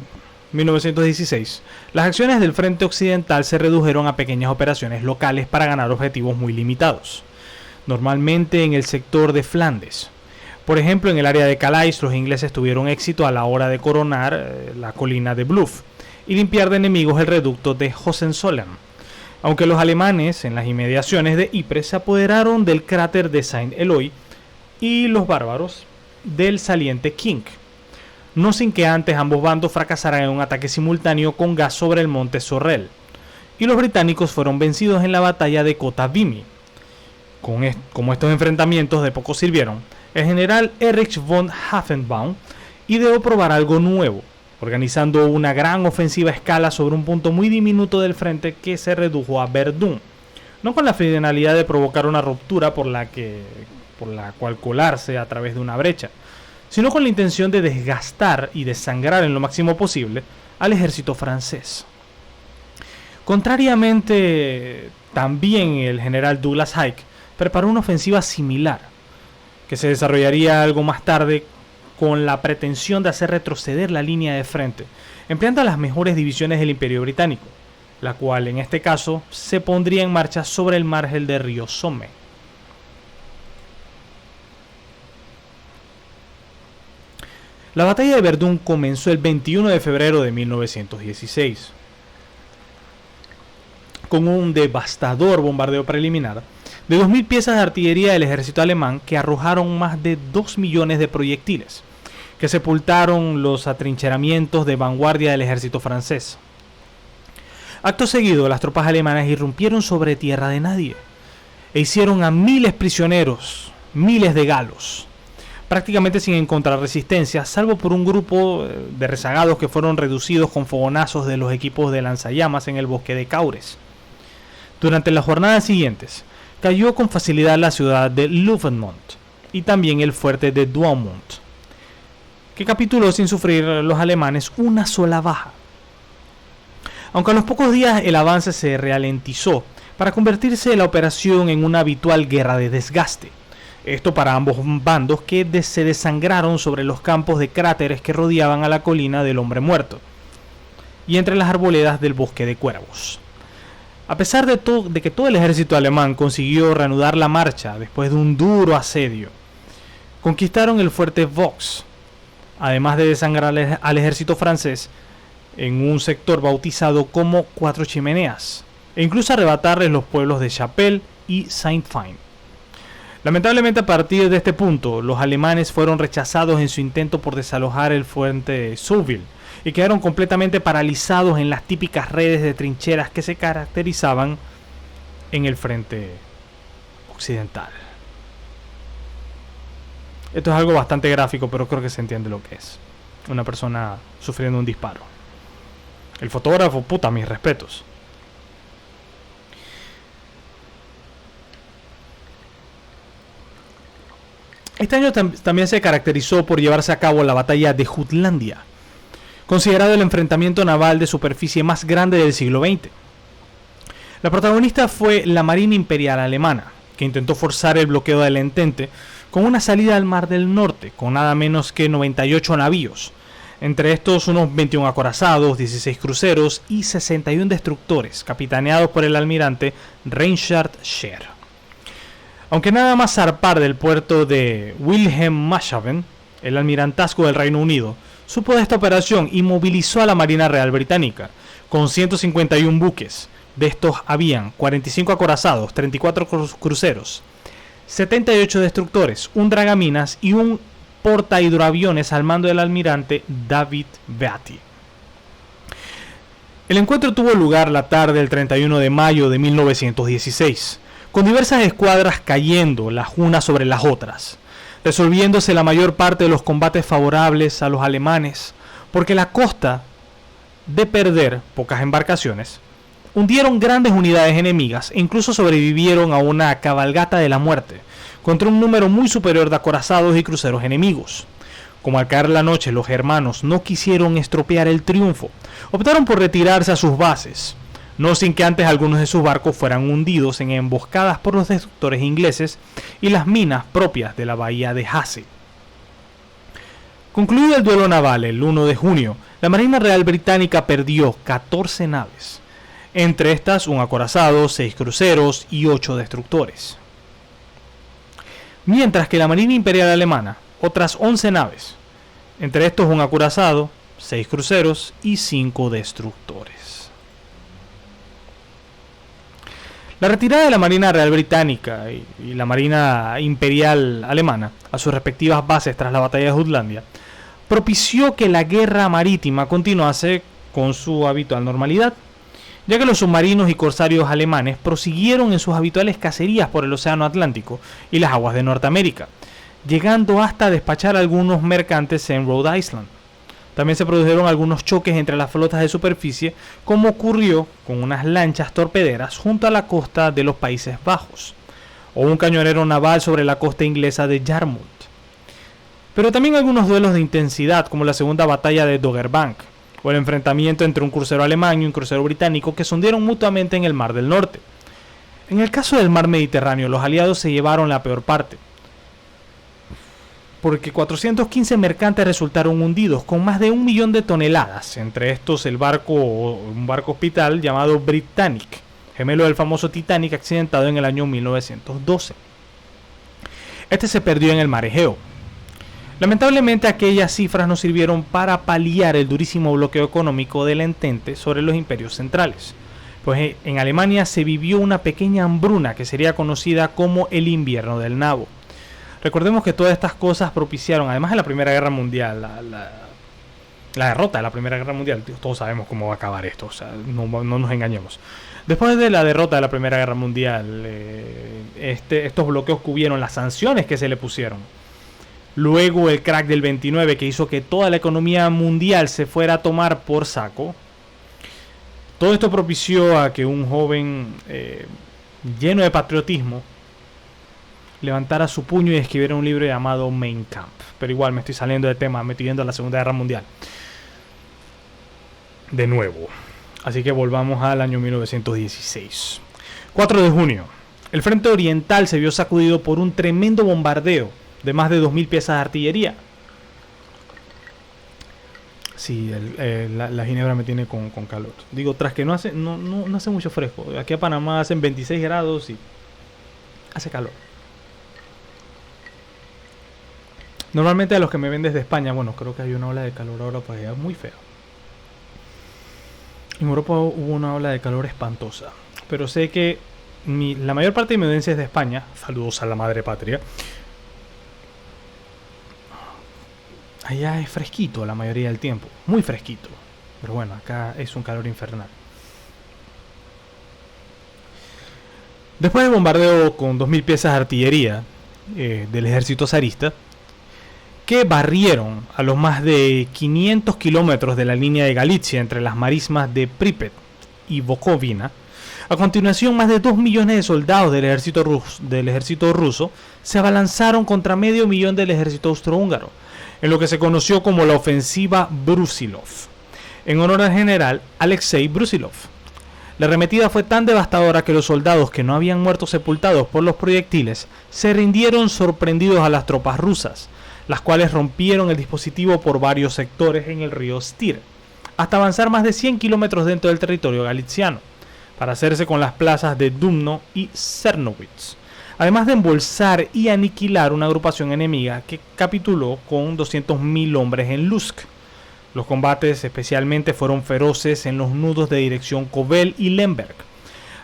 1916, las acciones del Frente Occidental se redujeron a pequeñas operaciones locales para ganar objetivos muy limitados, normalmente en el sector de Flandes. Por ejemplo, en el área de Calais, los ingleses tuvieron éxito a la hora de coronar la colina de Bluff y limpiar de enemigos el reducto de Hohenzollern, aunque los alemanes en las inmediaciones de Ypres se apoderaron del cráter de Saint-Éloi y los bárbaros del saliente Kink, no sin que antes ambos bandos fracasaran en un ataque simultáneo con gas sobre el monte Sorrel, y los británicos fueron vencidos en la batalla de Kota Vimy. Como estos enfrentamientos de poco sirvieron, el general Erich von Hafenbaum ideó probar algo nuevo, organizando una gran ofensiva a escala sobre un punto muy diminuto del frente que se redujo a Verdún, no con la finalidad de provocar una ruptura por la cual colarse a través de una brecha, sino con la intención de desgastar y desangrar en lo máximo posible al ejército francés. Contrariamente, también el general Douglas Haig preparó una ofensiva similar, que se desarrollaría algo más tarde con la pretensión de hacer retroceder la línea de frente, empleando a las mejores divisiones del Imperio Británico, la cual en este caso se pondría en marcha sobre el margen del río Somme. La batalla de Verdún comenzó el 21 de febrero de 1916, con un devastador bombardeo preliminar de 2.000 piezas de artillería del ejército alemán que arrojaron más de 2 millones de proyectiles, que sepultaron los atrincheramientos de vanguardia del ejército francés. Acto seguido, las tropas alemanas irrumpieron sobre tierra de nadie e hicieron a miles prisioneros, miles de galos, prácticamente sin encontrar resistencia, salvo por un grupo de rezagados que fueron reducidos con fogonazos de los equipos de lanzallamas en el bosque de Caures. Durante las jornadas siguientes, cayó con facilidad la ciudad de Louvemont y también el fuerte de Douaumont, que capituló sin sufrir los alemanes una sola baja. Aunque a los pocos días el avance se ralentizó para convertirse la operación en una habitual guerra de desgaste. Esto para ambos bandos que se desangraron sobre los campos de cráteres que rodeaban a la colina del Hombre Muerto y entre las arboledas del Bosque de Cuervos. A pesar de que todo el ejército alemán consiguió reanudar la marcha después de un duro asedio, conquistaron el fuerte Vaux, además de desangrar al ejército francés en un sector bautizado como Cuatro Chimeneas, e incluso arrebatarles los pueblos de Chapelle y Saint-Fine. Lamentablemente, a partir de este punto, los alemanes fueron rechazados en su intento por desalojar el fuerte Souville y quedaron completamente paralizados en las típicas redes de trincheras que se caracterizaban en el frente occidental. Esto es algo bastante gráfico, pero creo que se entiende lo que es. Una persona sufriendo un disparo. El fotógrafo, puta, mis respetos. Este año también se caracterizó por llevarse a cabo la batalla de Jutlandia, considerado el enfrentamiento naval de superficie más grande del siglo XX. La protagonista fue la Marina Imperial Alemana, que intentó forzar el bloqueo del Entente con una salida al Mar del Norte, con nada menos que 98 navíos, entre estos unos 21 acorazados, 16 cruceros y 61 destructores, capitaneados por el almirante Reinhard Scheer. Aunque nada más zarpar del puerto de Wilhelmshaven, el almirantazgo del Reino Unido supo de esta operación y movilizó a la Marina Real Británica, con 151 buques. De estos habían 45 acorazados, 34 cruceros, 78 destructores, un dragaminas y un portahidroaviones al mando del almirante David Beatty. El encuentro tuvo lugar la tarde del 31 de mayo de 1916, con diversas escuadras cayendo las unas sobre las otras, resolviéndose la mayor parte de los combates favorables a los alemanes, porque la costa de perder pocas embarcaciones, hundieron grandes unidades enemigas e incluso sobrevivieron a una cabalgata de la muerte contra un número muy superior de acorazados y cruceros enemigos. Como al caer la noche los germanos no quisieron estropear el triunfo, optaron por retirarse a sus bases, no sin que antes algunos de sus barcos fueran hundidos en emboscadas por los destructores ingleses y las minas propias de la bahía de Hasse. Concluido el duelo naval el 1 de junio, la Marina Real Británica perdió 14 naves, entre estas un acorazado, 6 cruceros y 8 destructores. Mientras que la Marina Imperial Alemana, otras 11 naves, entre estos un acorazado, 6 cruceros y 5 destructores. La retirada de la Marina Real Británica y la Marina Imperial Alemana a sus respectivas bases tras la batalla de Jutlandia propició que la guerra marítima continuase con su habitual normalidad, ya que los submarinos y corsarios alemanes prosiguieron en sus habituales cacerías por el Océano Atlántico y las aguas de Norteamérica, llegando hasta despachar algunos mercantes en Rhode Island. También se produjeron algunos choques entre las flotas de superficie, como ocurrió con unas lanchas torpederas junto a la costa de los Países Bajos, o un cañonero naval sobre la costa inglesa de Yarmouth. Pero también algunos duelos de intensidad, como la segunda batalla de Dogger Bank, o el enfrentamiento entre un crucero alemán y un crucero británico que se hundieron mutuamente en el Mar del Norte. En el caso del Mar Mediterráneo, los aliados se llevaron la peor parte, porque 415 mercantes resultaron hundidos con más de 1 millón de toneladas, entre estos un barco hospital llamado Britannic, gemelo del famoso Titanic accidentado en el año 1912. Este se perdió en el Mar Egeo. Lamentablemente aquellas cifras no sirvieron para paliar el durísimo bloqueo económico del Entente sobre los imperios centrales, pues en Alemania se vivió una pequeña hambruna que sería conocida como el invierno del nabo. Recordemos que todas estas cosas propiciaron, además de la Primera Guerra Mundial, la derrota de la Primera Guerra Mundial. Todos sabemos cómo va a acabar esto, o sea, no nos engañemos. Después de la derrota de la Primera Guerra Mundial, estos bloqueos que hubieron, las sanciones que se le pusieron, luego el crack del 29 que hizo que toda la economía mundial se fuera a tomar por saco, todo esto propició a que un joven lleno de patriotismo levantara su puño y escribiera un libro llamado Mein Kampf. Pero igual me estoy saliendo de tema, me estoy yendo a la Segunda Guerra Mundial de nuevo. Así que volvamos al año 1916. 4 de junio. El frente oriental se vio sacudido por un tremendo bombardeo de más de 2.000 piezas de artillería. Sí, la ginebra me tiene con calor. Digo, tras que no hace mucho fresco. Aquí a Panamá hacen 26 grados y hace calor. Normalmente a los que me ven desde España, bueno, creo que hay una ola de calor ahora para allá, muy fea. En Europa hubo una ola de calor espantosa. Pero sé que la mayor parte de mi audiencia es de España. Saludos a la madre patria. Allá es fresquito la mayoría del tiempo. Muy fresquito. Pero bueno, acá es un calor infernal. Después del bombardeo con 2.000 piezas de artillería del ejército zarista, que barrieron a los más de 500 kilómetros de la línea de Galicia entre las marismas de Pripet y Bukovina, a continuación más de 2 millones de soldados del ejército ruso se abalanzaron contra medio millón del ejército austrohúngaro, en lo que se conoció como la ofensiva Brusilov, en honor al general Alexei Brusilov. La arremetida fue tan devastadora que los soldados que no habían muerto sepultados por los proyectiles se rindieron sorprendidos a las tropas rusas, las cuales rompieron el dispositivo por varios sectores en el río Styr, hasta avanzar más de 100 kilómetros dentro del territorio galiciano, para hacerse con las plazas de Dumno y Czernowitz, además de embolsar y aniquilar una agrupación enemiga que capituló con 200.000 hombres en Lutsk. Los combates especialmente fueron feroces en los nudos de dirección Kovel y Lemberg,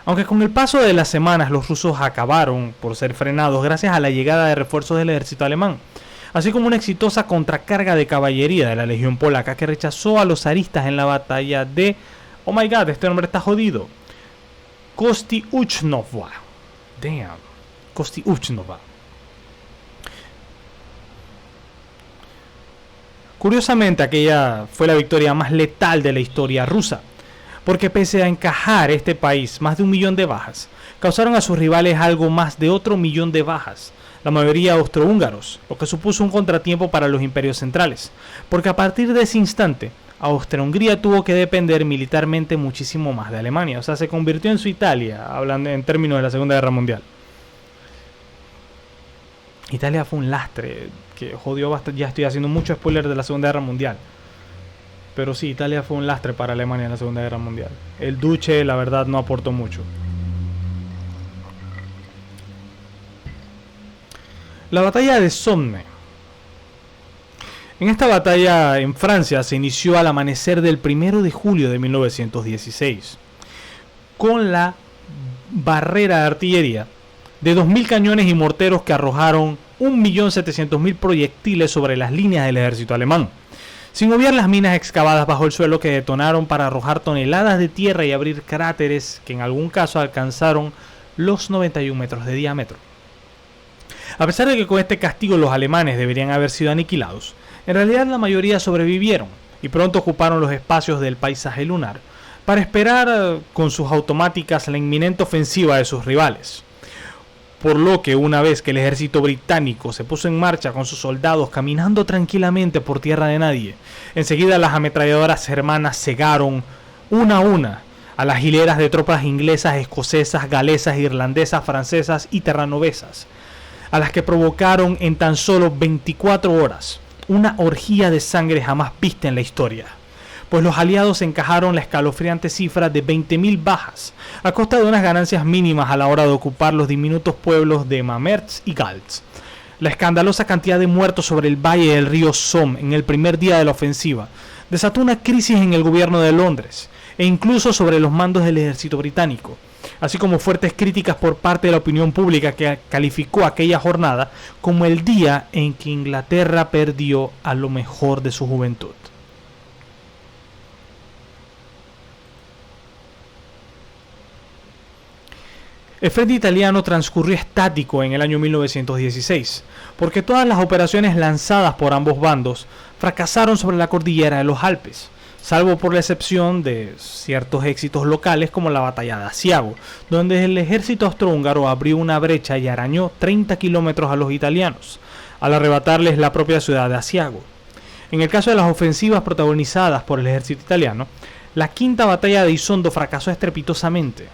aunque con el paso de las semanas los rusos acabaron por ser frenados gracias a la llegada de refuerzos del ejército alemán, así como una exitosa contracarga de caballería de la legión polaca que rechazó a los zaristas en la batalla de, oh my god, este nombre está jodido, Kostiuchnova. Damn, Kostiuchnova. Curiosamente, aquella fue la victoria más letal de la historia rusa, porque pese a encajar este país más de 1 millón de bajas, causaron a sus rivales algo más de otro 1 millón de bajas, la mayoría austrohúngaros, lo que supuso un contratiempo para los imperios centrales, porque a partir de ese instante, Austria-Hungría tuvo que depender militarmente muchísimo más de Alemania, o sea, se convirtió en su Italia, hablando en términos de la Segunda Guerra Mundial. Italia fue un lastre, que jodió bastante, ya estoy haciendo mucho spoiler de la Segunda Guerra Mundial. Pero sí, Italia fue un lastre para Alemania en la Segunda Guerra Mundial. El Duce, la verdad, no aportó mucho. La batalla de Somme. En esta batalla en Francia se inició al amanecer del 1 de julio de 1916, con la barrera de artillería de 2.000 cañones y morteros que arrojaron 1.700.000 proyectiles sobre las líneas del ejército alemán, sin obviar las minas excavadas bajo el suelo que detonaron para arrojar toneladas de tierra y abrir cráteres que en algún caso alcanzaron los 91 metros de diámetro. A pesar de que con este castigo los alemanes deberían haber sido aniquilados, en realidad la mayoría sobrevivieron y pronto ocuparon los espacios del paisaje lunar para esperar con sus automáticas la inminente ofensiva de sus rivales. Por lo que una vez que el ejército británico se puso en marcha con sus soldados caminando tranquilamente por tierra de nadie, enseguida las ametralladoras germanas cegaron una a una a las hileras de tropas inglesas, escocesas, galesas, irlandesas, francesas y terranovesas, a las que provocaron en tan solo 24 horas una orgía de sangre jamás vista en la historia, pues los aliados encajaron la escalofriante cifra de 20.000 bajas, a costa de unas ganancias mínimas a la hora de ocupar los diminutos pueblos de Mamertz y Gals. La escandalosa cantidad de muertos sobre el valle del río Somme en el primer día de la ofensiva desató una crisis en el gobierno de Londres e incluso sobre los mandos del ejército británico, así como fuertes críticas por parte de la opinión pública que calificó aquella jornada como el día en que Inglaterra perdió a lo mejor de su juventud. El frente italiano transcurrió estático en el año 1916, porque todas las operaciones lanzadas por ambos bandos fracasaron sobre la cordillera de los Alpes, salvo por la excepción de ciertos éxitos locales como la batalla de Asiago, donde el ejército austrohúngaro abrió una brecha y arañó 30 kilómetros a los italianos, al arrebatarles la propia ciudad de Asiago. En el caso de las ofensivas protagonizadas por el ejército italiano, la quinta batalla de Isondo fracasó estrepitosamente.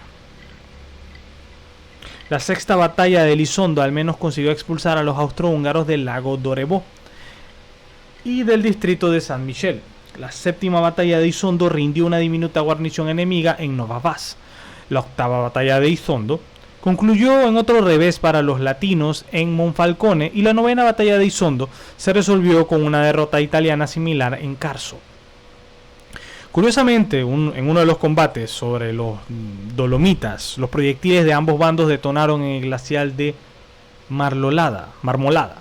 La sexta batalla de Elizondo al menos consiguió expulsar a los austrohúngaros del lago Dorebo y del distrito de San Michel. La séptima batalla de Isondo rindió una diminuta guarnición enemiga en Nova Vas. La octava batalla de Isondo concluyó en otro revés para los latinos en Monfalcone, y la novena batalla de Isondo se resolvió con una derrota italiana similar en Carso. Curiosamente, en uno de los combates sobre los Dolomitas, los proyectiles de ambos bandos detonaron en el glacial de Marmolada,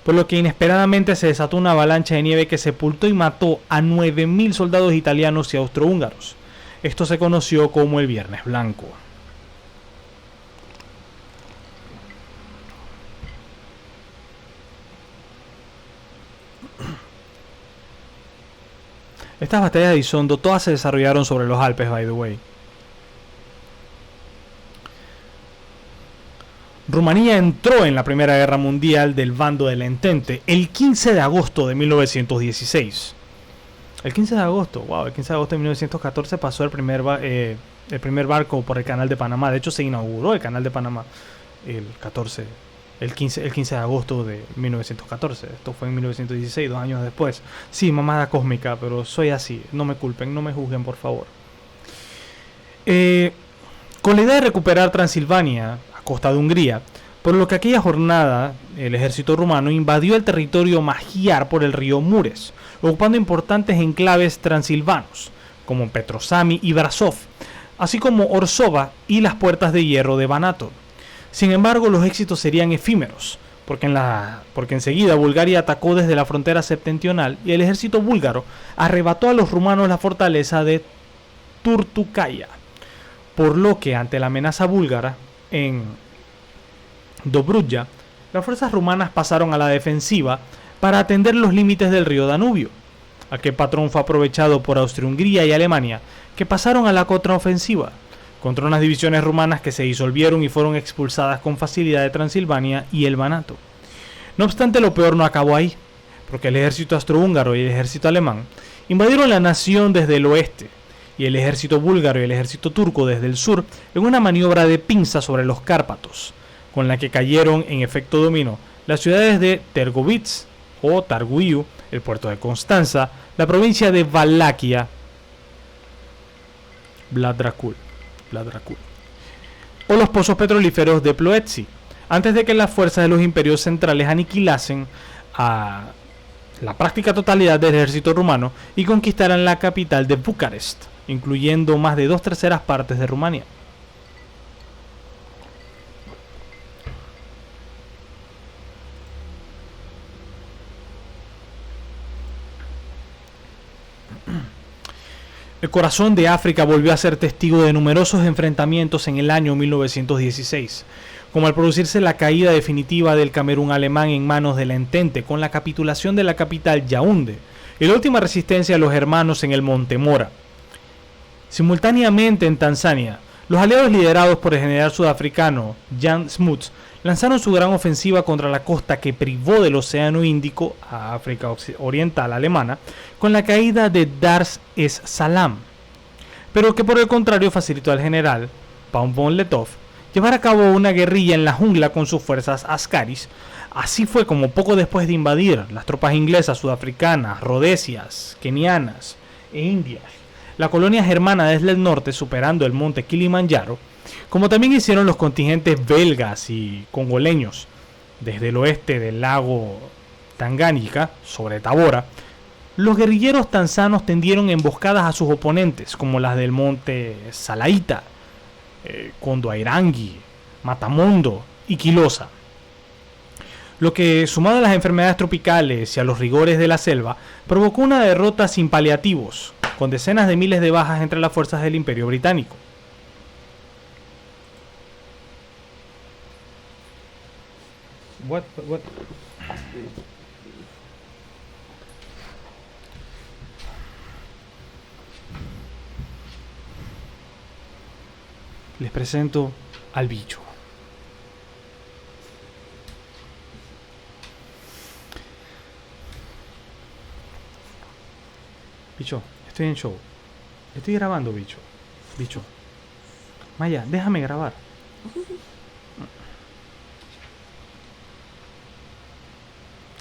por lo que inesperadamente se desató una avalancha de nieve que sepultó y mató a 9.000 soldados italianos y austrohúngaros. Esto se conoció como el Viernes Blanco. Estas batallas de Isondo todas se desarrollaron sobre los Alpes, by the way. Rumanía entró en la Primera Guerra Mundial del bando del Entente el 15 de agosto de 1916. El 15 de agosto, wow, el 15 de agosto de 1914 pasó el primer barco por el Canal de Panamá. De hecho, se inauguró el Canal de Panamá el 15 de agosto de 1914. Esto fue en 1916, 2 años después. Sí, mamada cósmica, pero soy así. No me culpen, no me juzguen, por favor. Con la idea de recuperar Transilvania a costa de Hungría, por lo que aquella jornada el ejército rumano invadió el territorio magiar por el río Mures, ocupando importantes enclaves transilvanos, como Petrosami y Brasov, así como Orsova y las puertas de hierro de Banato. Sin embargo, los éxitos serían efímeros, porque enseguida Bulgaria atacó desde la frontera septentrional y el ejército búlgaro arrebató a los rumanos la fortaleza de Turtucaya, por lo que ante la amenaza búlgara en Dobruja, las fuerzas rumanas pasaron a la defensiva para atender los límites del río Danubio. Aquel patrón fue aprovechado por Austria-Hungría y Alemania, que pasaron a la contraofensiva, contra unas divisiones rumanas que se disolvieron y fueron expulsadas con facilidad de Transilvania y el Banato. No obstante, lo peor no acabó ahí, porque el ejército austrohúngaro y el ejército alemán invadieron la nación desde el oeste, y el ejército búlgaro y el ejército turco desde el sur, en una maniobra de pinza sobre los Cárpatos, con la que cayeron en efecto dominó las ciudades de Tergovitz o Targuiu, el puerto de Constanza, la provincia de Valaquia, Bladracul, o los pozos petrolíferos de Ploetsi, antes de que las fuerzas de los imperios centrales aniquilasen a la práctica totalidad del ejército rumano y conquistaran la capital de Bucarest, incluyendo más de 2/3 partes de Rumania. El corazón de África volvió a ser testigo de numerosos enfrentamientos en el año 1916, como al producirse la caída definitiva del Camerún alemán en manos de la Entente con la capitulación de la capital Yaoundé y la última resistencia a los hermanos en el Monte Mora. Simultáneamente en Tanzania, los aliados liderados por el general sudafricano Jan Smuts lanzaron su gran ofensiva contra la costa que privó del Océano Índico a África Oriental alemana con la caída de Dar es Salaam, pero que por el contrario facilitó al general Paul von Lettow llevar a cabo una guerrilla en la jungla con sus fuerzas askaris. Así fue como poco después de invadir las tropas inglesas, sudafricanas, rodesias, kenianas e indias la colonia germana desde el norte superando el monte Kilimanjaro, como también hicieron los contingentes belgas y congoleños desde el oeste del lago Tangánica sobre Tabora, los guerrilleros tanzanos tendieron emboscadas a sus oponentes como las del monte Salaita, Kondoairangi, Matamondo y Quilosa. Lo que, sumado a las enfermedades tropicales y a los rigores de la selva, provocó una derrota sin paliativos, con decenas de miles de bajas entre las fuerzas del Imperio Británico. What? Les presento al bicho. Bicho, estoy en show. Estoy grabando, bicho. Bicho. Maya, déjame grabar.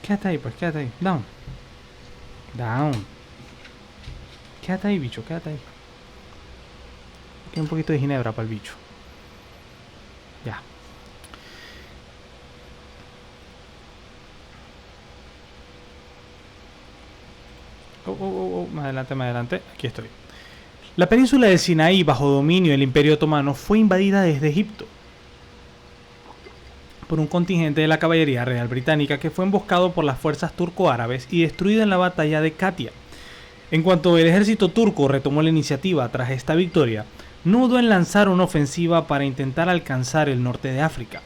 Quédate ahí, pues, quédate ahí. Down. Quédate ahí, bicho, quédate ahí. Un poquito de ginebra para el bicho. Ya. Más adelante. Aquí estoy. La península de Sinaí, bajo dominio del Imperio Otomano, fue invadida desde Egipto por un contingente de la caballería real británica que fue emboscado por las fuerzas turco-árabes y destruido en la batalla de Katia. En cuanto el ejército turco retomó la iniciativa tras esta victoria, no dudó en lanzar una ofensiva para intentar alcanzar el norte de África.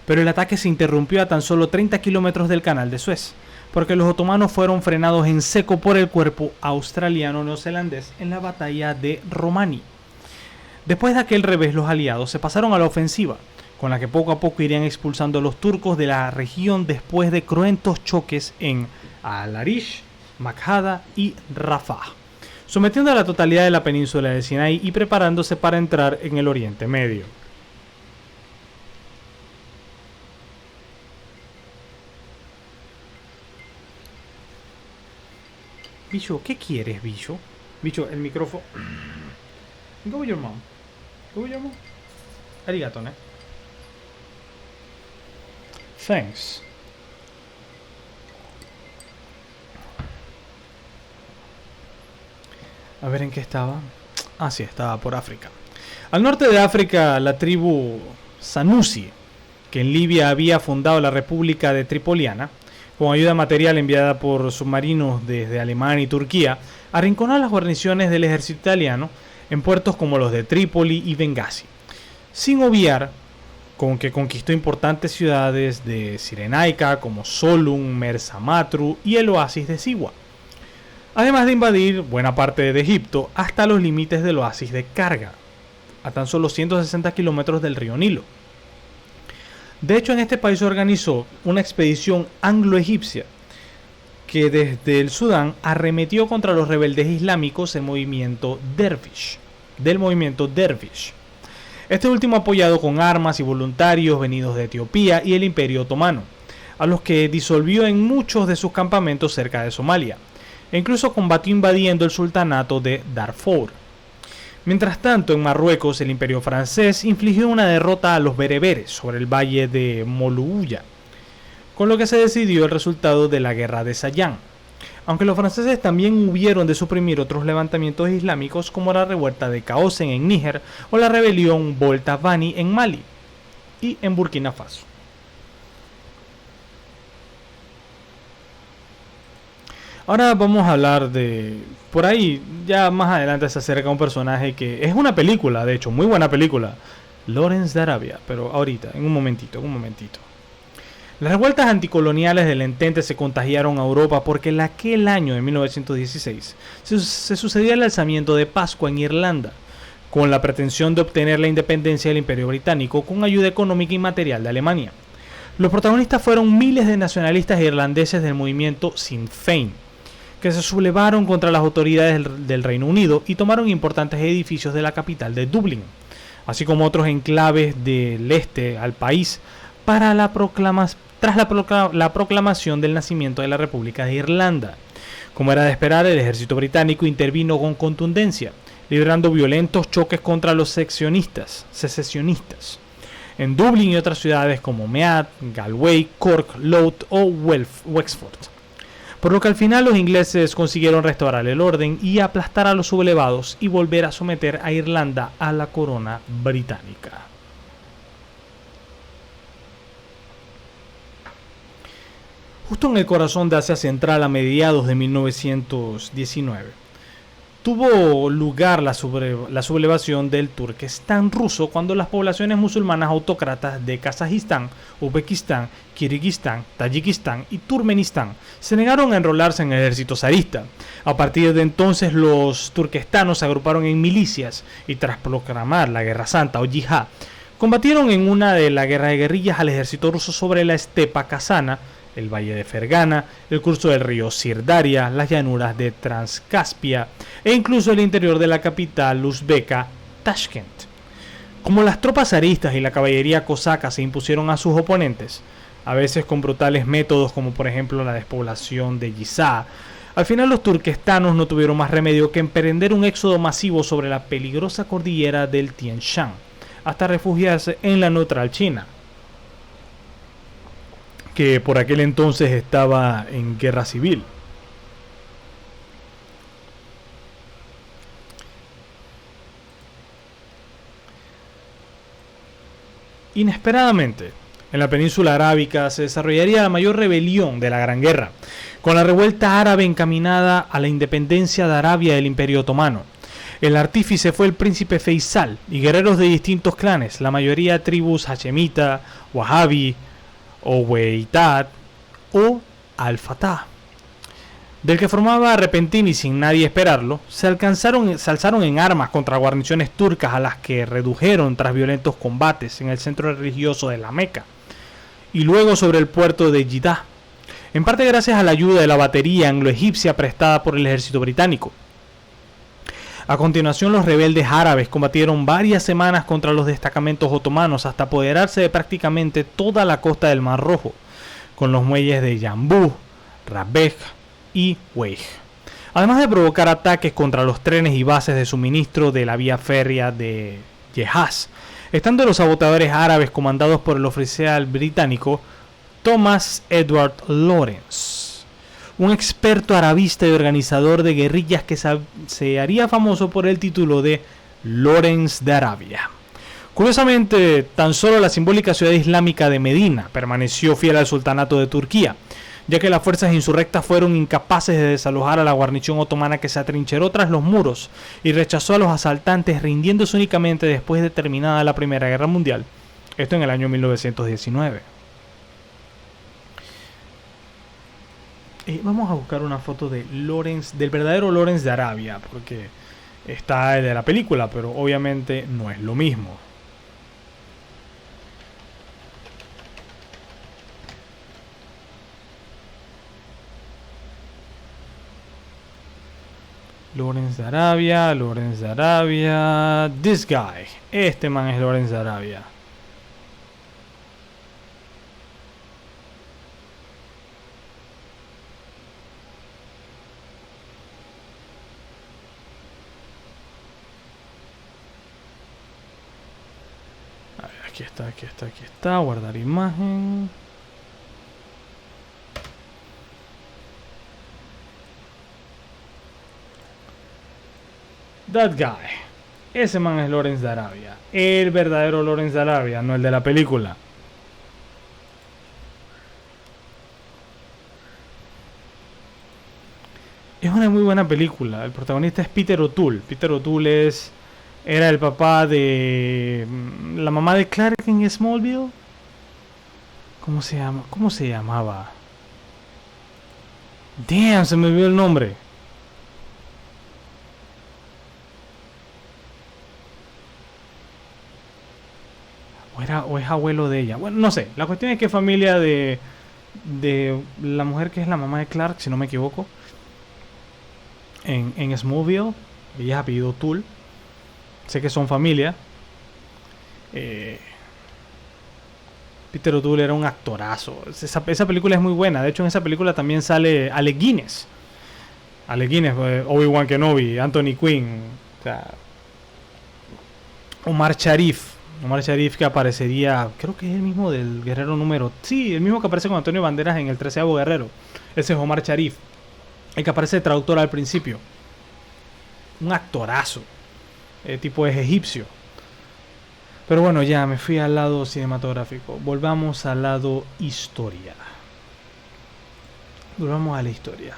Pero el ataque se interrumpió a tan solo 30 kilómetros del canal de Suez, porque los otomanos fueron frenados en seco por el cuerpo australiano-neozelandés en la batalla de Romani. Después de aquel revés, los aliados se pasaron a la ofensiva, con la que poco a poco irían expulsando a los turcos de la región después de cruentos choques en Al-Arish, Makhada y Rafah, sometiendo a la totalidad de la península de Sinaí y preparándose para entrar en el Oriente Medio. Bicho, ¿qué quieres, bicho? Bicho, el micrófono. Go with your mom. Go with your mom. Arigato, ¿eh? Thanks. A ver en qué estaba. Ah, sí, estaba por África. Al norte de África, la tribu Sanusi, que en Libia había fundado la República de Tripoliana, con ayuda material enviada por submarinos desde Alemania y Turquía, arrinconó a las guarniciones del ejército italiano en puertos como los de Trípoli y Bengasi, sin obviar con que conquistó importantes ciudades de Cirenaica como Solun, Mersa Matruh y el oasis de Siwa, además de invadir buena parte de Egipto hasta los límites del oasis de Karga, a tan solo 160 kilómetros del río Nilo. De hecho, en este país se organizó una expedición anglo-egipcia que desde el Sudán arremetió contra los rebeldes islámicos del movimiento Dervish. Este último apoyado con armas y voluntarios venidos de Etiopía y el Imperio Otomano, a los que disolvió en muchos de sus campamentos cerca de Somalia, e incluso combatió invadiendo el sultanato de Darfur. Mientras tanto, en Marruecos, el Imperio francés infligió una derrota a los bereberes sobre el valle de Moluya, con lo que se decidió el resultado de la guerra de Sayán, aunque los franceses también hubieron de suprimir otros levantamientos islámicos como la revuelta de Kaosen en Níger o la rebelión Volta Bani en Mali y en Burkina Faso. Ahora vamos a hablar de... Por ahí, ya más adelante se acerca un personaje que es una película, de hecho, muy buena película, Lawrence de Arabia, pero ahorita, en un momentito. Las revueltas anticoloniales del Entente se contagiaron a Europa porque en aquel año de 1916 se sucedía el alzamiento de Pascua en Irlanda, con la pretensión de obtener la independencia del Imperio Británico con ayuda económica y material de Alemania. Los protagonistas fueron miles de nacionalistas irlandeses del movimiento Sinn Féin, que se sublevaron contra las autoridades del Reino Unido y tomaron importantes edificios de la capital de Dublín, así como otros enclaves del este al país tras la proclamación del nacimiento de la República de Irlanda. Como era de esperar, el ejército británico intervino con contundencia, librando violentos choques contra los secesionistas en Dublín y otras ciudades como Meath, Galway, Cork, Louth o Wexford. Por lo que al final los ingleses consiguieron restaurar el orden y aplastar a los sublevados y volver a someter a Irlanda a la corona británica. Justo en el corazón de Asia Central a mediados de 1919, tuvo lugar la sublevación del Turquestán ruso cuando las poblaciones musulmanas autócratas de Kazajistán, Uzbekistán, Kirguistán, Tayikistán y Turkmenistán se negaron a enrolarse en el ejército zarista. A partir de entonces los turquestanos se agruparon en milicias y tras proclamar la Guerra Santa o Yihad, combatieron en una de las guerras de guerrillas al ejército ruso sobre la estepa kazana, el valle de Fergana, el curso del río Sirdaria, las llanuras de Transcaspia e incluso el interior de la capital uzbeka, Tashkent. Como las tropas zaristas y la caballería cosaca se impusieron a sus oponentes, a veces con brutales métodos como por ejemplo la despoblación de Yizá, al final los turquestanos no tuvieron más remedio que emprender un éxodo masivo sobre la peligrosa cordillera del Tian Shan, hasta refugiarse en la neutral China, que por aquel entonces estaba en guerra civil. Inesperadamente, en la península arábica se desarrollaría la mayor rebelión de la Gran Guerra, con la revuelta árabe encaminada a la independencia de Arabia del Imperio Otomano. El artífice fue el príncipe Faisal y guerreros de distintos clanes, la mayoría tribus hachemita, wahhabi, o Weitat o Al-Fatah, del que formaba repentino y sin nadie esperarlo, se alzaron en armas contra guarniciones turcas a las que redujeron tras violentos combates en el centro religioso de la Meca y luego sobre el puerto de Jeddah, en parte gracias a la ayuda de la batería anglo-egipcia prestada por el ejército británico. A continuación, los rebeldes árabes combatieron varias semanas contra los destacamentos otomanos hasta apoderarse de prácticamente toda la costa del Mar Rojo, con los muelles de Yambu, Rabegh y Weij, además de provocar ataques contra los trenes y bases de suministro de la vía férrea de Yehaz, estando los sabotadores árabes comandados por el oficial británico Thomas Edward Lawrence, un experto arabista y organizador de guerrillas que se haría famoso por el título de Lawrence de Arabia. Curiosamente, tan solo la simbólica ciudad islámica de Medina permaneció fiel al sultanato de Turquía, ya que las fuerzas insurrectas fueron incapaces de desalojar a la guarnición otomana que se atrincheró tras los muros y rechazó a los asaltantes, rindiéndose únicamente después de terminada la Primera Guerra Mundial Esto en el año 1919. Vamos a buscar una foto de Lawrence, del verdadero Lawrence de Arabia, porque está el de la película, pero obviamente no es lo mismo. Lawrence de Arabia, Lawrence de Arabia, this guy, este man es Lawrence de Arabia. A ver, aquí está, guardar imagen. That guy. Ese man es Lawrence de Arabia. El verdadero Lawrence de Arabia, no el de la película. Es una muy buena película. El protagonista es Peter O'Toole. Peter O'Toole era el papá de la mamá de Clark en Smallville. ¿Cómo se llama? ¿Cómo se llamaba? Damn, se me olvidó el nombre. O es abuelo de ella. Bueno, no sé. La cuestión es que es familia de la mujer que es la mamá de Clark, si no me equivoco. En Smallville. Ella es apellido O'Toole. Sé que son familia. Peter O'Toole era un actorazo. Esa película es muy buena. De hecho, en esa película también sale Alec Guinness. Alec Guinness, Obi-Wan Kenobi, Anthony Quinn. O sea, Omar Sharif, que aparecería, creo que es el mismo del Guerrero número... Sí, el mismo que aparece con Antonio Banderas en el 13º Guerrero. Ese es Omar Sharif, el que aparece de traductor al principio. Un actorazo. El tipo es egipcio. Pero bueno, ya me fui al lado cinematográfico. Volvamos al lado historia. Volvamos a la historia.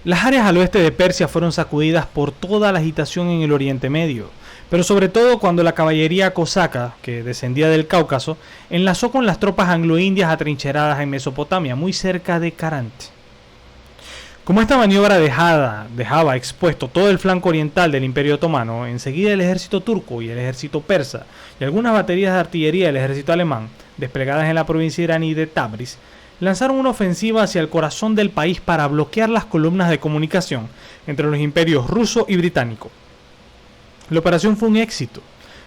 Las áreas al oeste de Persia fueron sacudidas por toda la agitación en el Oriente Medio, pero sobre todo cuando la caballería cosaca, que descendía del Cáucaso, enlazó con las tropas anglo-indias atrincheradas en Mesopotamia, muy cerca de Carant. Como esta maniobra dejaba expuesto todo el flanco oriental del Imperio Otomano, enseguida el ejército turco y el ejército persa y algunas baterías de artillería del ejército alemán, desplegadas en la provincia iraní de Tabriz, lanzaron una ofensiva hacia el corazón del país para bloquear las columnas de comunicación entre los imperios ruso y británico. La operación fue un éxito,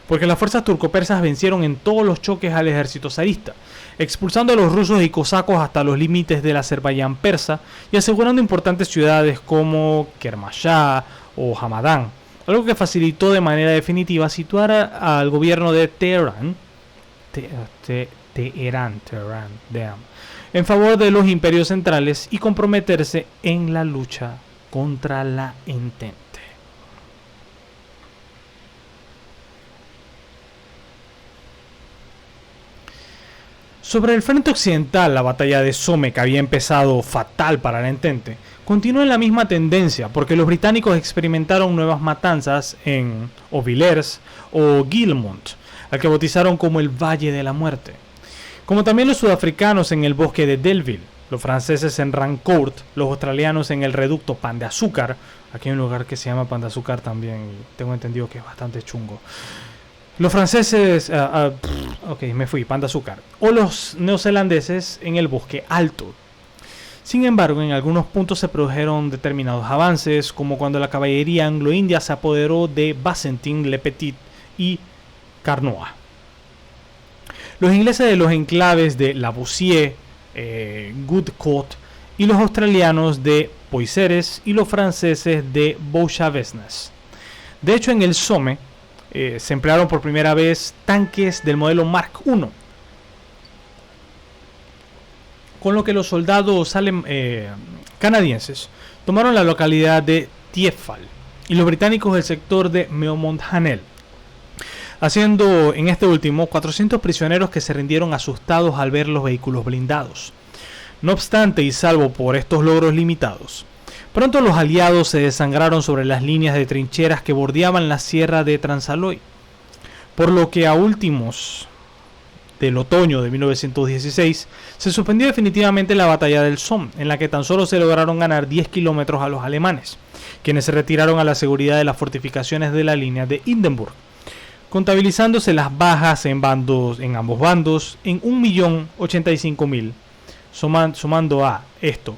porque las fuerzas turco-persas vencieron en todos los choques al ejército zarista, expulsando a los rusos y cosacos hasta los límites del Azerbaiyán persa y asegurando importantes ciudades como Kermanshah o Hamadán, algo que facilitó de manera definitiva situar al gobierno de Teherán, en favor de los imperios centrales y comprometerse en la lucha contra la Entente. Sobre el frente occidental, la batalla de Somme, que había empezado fatal para la Entente, continuó en la misma tendencia porque los británicos experimentaron nuevas matanzas en Villers o Guillemont, al que bautizaron como el Valle de la Muerte, como también los sudafricanos en el bosque de Delville, los franceses en Rancourt, los australianos en el reducto Pan de Azúcar. Aquí hay un lugar que se llama Pan de Azúcar también, y tengo entendido que es bastante chungo. Los franceses, Pan de Azúcar, o los neozelandeses en el bosque alto. Sin embargo, en algunos puntos se produjeron determinados avances, como cuando la caballería anglo-india se apoderó de Basentin-le-Petit y Carnoa. Los ingleses de los enclaves de La Boussière, Goodcote, y los australianos de Poicérez y los franceses de Bouchavesnes. De hecho, en el Somme se emplearon por primera vez tanques del modelo Mark I, con lo que los soldados canadienses tomaron la localidad de Thiepval y los británicos el sector de Meomont-Hanel, haciendo en este último 400 prisioneros que se rindieron asustados al ver los vehículos blindados. No obstante, y salvo por estos logros limitados, Pronto los aliados se desangraron sobre las líneas de trincheras que bordeaban la sierra de Transaloy, por lo que a últimos del otoño de 1916 se suspendió definitivamente la batalla del Somme, en la que tan solo se lograron ganar 10 kilómetros a los alemanes, quienes se retiraron a la seguridad de las fortificaciones de la línea de Hindenburg, contabilizándose las bajas en ambos bandos en 1.085.000, sumando a esto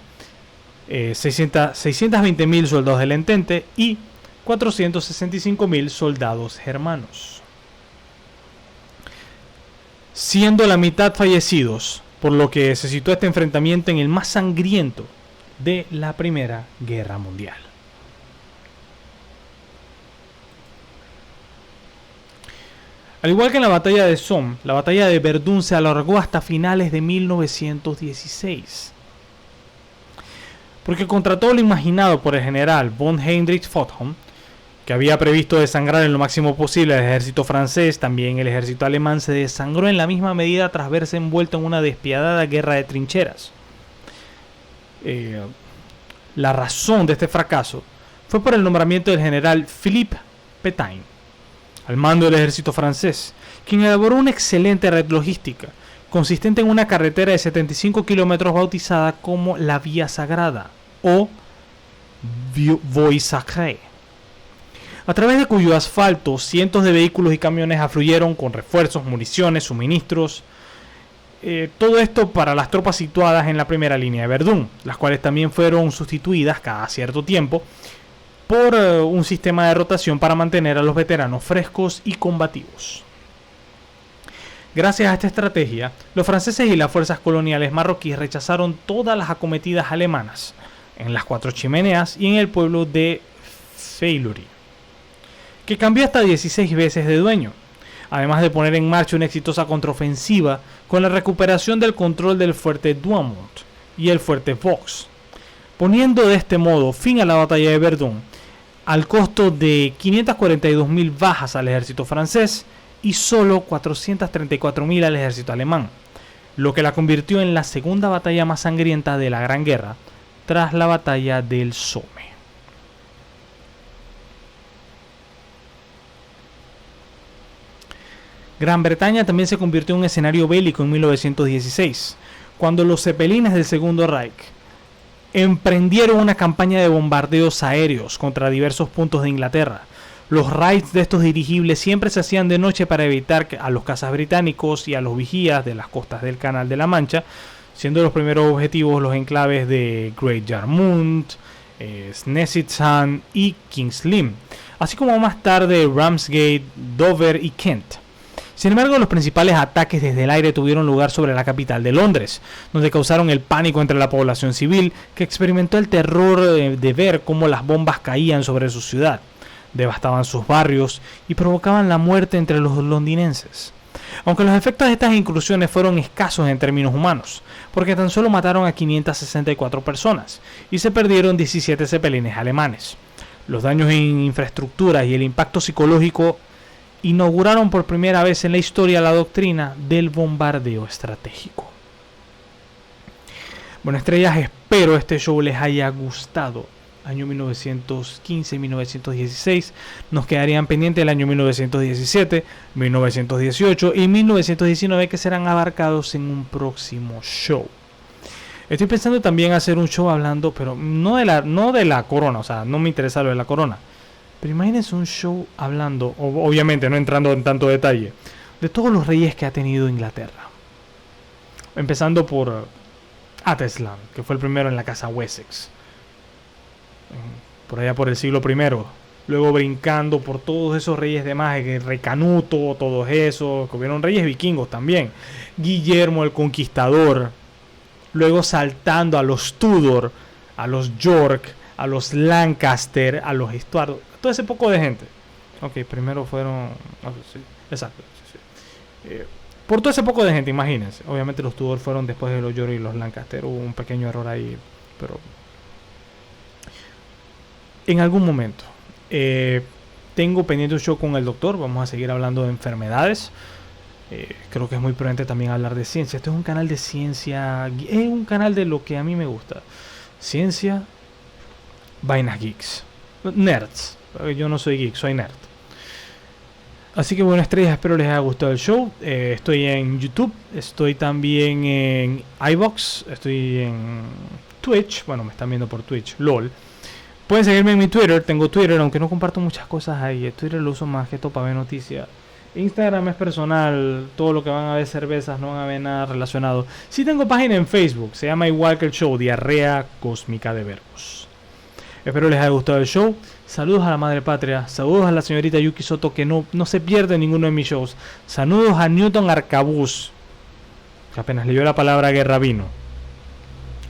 620.000 soldados del Entente y 465.000 soldados germanos, siendo la mitad fallecidos, por lo que se situó este enfrentamiento en el más sangriento de la Primera Guerra Mundial. Al igual que en la batalla de Somme, la batalla de Verdun se alargó hasta finales de 1916. Porque contra todo lo imaginado por el general von Heinrich Pfothom, que había previsto desangrar en lo máximo posible al ejército francés, también el ejército alemán se desangró en la misma medida tras verse envuelto en una despiadada guerra de trincheras. La razón de este fracaso fue por el nombramiento del general Philippe Pétain al mando del ejército francés, quien elaboró una excelente red logística, consistente en una carretera de 75 kilómetros bautizada como la Vía Sagrada o Voie Sacrée, a través de cuyo asfalto cientos de vehículos y camiones afluyeron con refuerzos, municiones, suministros, todo esto para las tropas situadas en la primera línea de Verdún, las cuales también fueron sustituidas cada cierto tiempo por un sistema de rotación para mantener a los veteranos frescos y combativos. Gracias a esta estrategia, los franceses y las fuerzas coloniales marroquíes rechazaron todas las acometidas alemanas en las Cuatro Chimeneas y en el pueblo de Feylury, que cambió hasta 16 veces de dueño, además de poner en marcha una exitosa contraofensiva con la recuperación del control del fuerte Douaumont y el fuerte Vaux, poniendo de este modo fin a la batalla de Verdún, al costo de 542.000 bajas al ejército francés y solo 434.000 al ejército alemán, lo que la convirtió en la segunda batalla más sangrienta de la Gran Guerra, tras la batalla del Somme. Gran Bretaña también se convirtió en un escenario bélico en 1916, cuando los zeppelines del Segundo Reich emprendieron una campaña de bombardeos aéreos contra diversos puntos de Inglaterra. Los raids de estos dirigibles siempre se hacían de noche para evitar a los cazas británicos y a los vigías de las costas del Canal de la Mancha, siendo los primeros objetivos los enclaves de Great Yarmouth, Snettisham y King's Lynn, así como más tarde Ramsgate, Dover y Kent. Sin embargo, los principales ataques desde el aire tuvieron lugar sobre la capital de Londres, donde causaron el pánico entre la población civil, que experimentó el terror de ver cómo las bombas caían sobre su ciudad, devastaban sus barrios y provocaban la muerte entre los londinenses. Aunque los efectos de estas incursiones fueron escasos en términos humanos, porque tan solo mataron a 564 personas y se perdieron 17 zeppelines alemanes. Los daños en infraestructuras y el impacto psicológico inauguraron por primera vez en la historia la doctrina del bombardeo estratégico. Bueno, estrellas, espero este show les haya gustado. Año 1915 y 1916. Nos quedarían pendientes el año 1917, 1918 y 1919, que serán abarcados en un próximo show. Estoy pensando también hacer un show hablando, pero no de la corona, o sea, no me interesa lo de la corona. Pero imagínense un show hablando, obviamente no entrando en tanto detalle, de todos los reyes que ha tenido Inglaterra. Empezando por Athelstan, que fue el primero en la casa Wessex, por allá por el siglo I. Luego brincando por todos esos reyes demás, Rey Canuto, todos esos, que hubieron reyes vikingos también. Guillermo el Conquistador. Luego saltando a los Tudor, a los York, a los Lancaster, a los Stuart, todo ese poco de gente. Ok, primero fueron... sí, exacto. Sí. Por todo ese poco de gente, imagínense. Obviamente los Tudor fueron después de los York y los Lancaster. Hubo un pequeño error ahí, pero... En algún momento. Tengo pendiente un show con el doctor. Vamos a seguir hablando de enfermedades. Creo que es muy prudente también hablar de ciencia. Este es un canal de ciencia. Es un canal de lo que a mí me gusta. Ciencia vainas geeks. Nerds. Yo no soy geek, soy nerd. Así que bueno, estrellas, espero les haya gustado el show. Estoy en YouTube, estoy también en iVoox, estoy en Twitch. Bueno, me están viendo por Twitch, LOL. Pueden seguirme en mi Twitter, tengo Twitter, aunque no comparto muchas cosas ahí. Twitter lo uso más que todo para ver noticias. Instagram es personal, todo lo que van a ver cervezas, no van a ver nada relacionado. Sí tengo página en Facebook, se llama igual que el show, Diarrea Cósmica de Verbos. Espero les haya gustado el show. Saludos a la madre patria. Saludos a la señorita Yuki Soto, que no se pierde ninguno de mis shows. Saludos a Newton Arcabuz, que apenas leyó la palabra guerra vino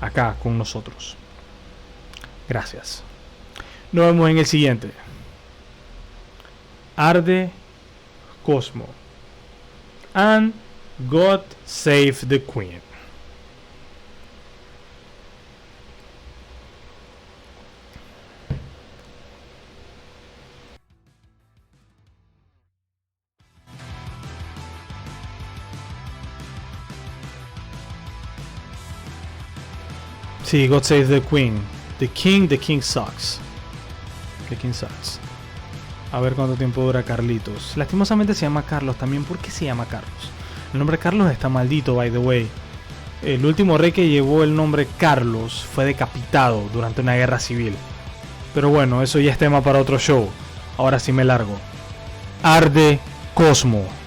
acá con nosotros. Gracias. Nos vemos en el siguiente. Arde Cosmo. And God Save the Queen. Sí, God Save the Queen. The King sucks. The King sucks. A ver cuánto tiempo dura Carlitos. Lastimosamente se llama Carlos también. ¿Por qué se llama Carlos? El nombre Carlos está maldito, by the way. El último rey que llevó el nombre Carlos fue decapitado durante una guerra civil. Pero bueno, eso ya es tema para otro show. Ahora sí me largo. Arde Cosmo.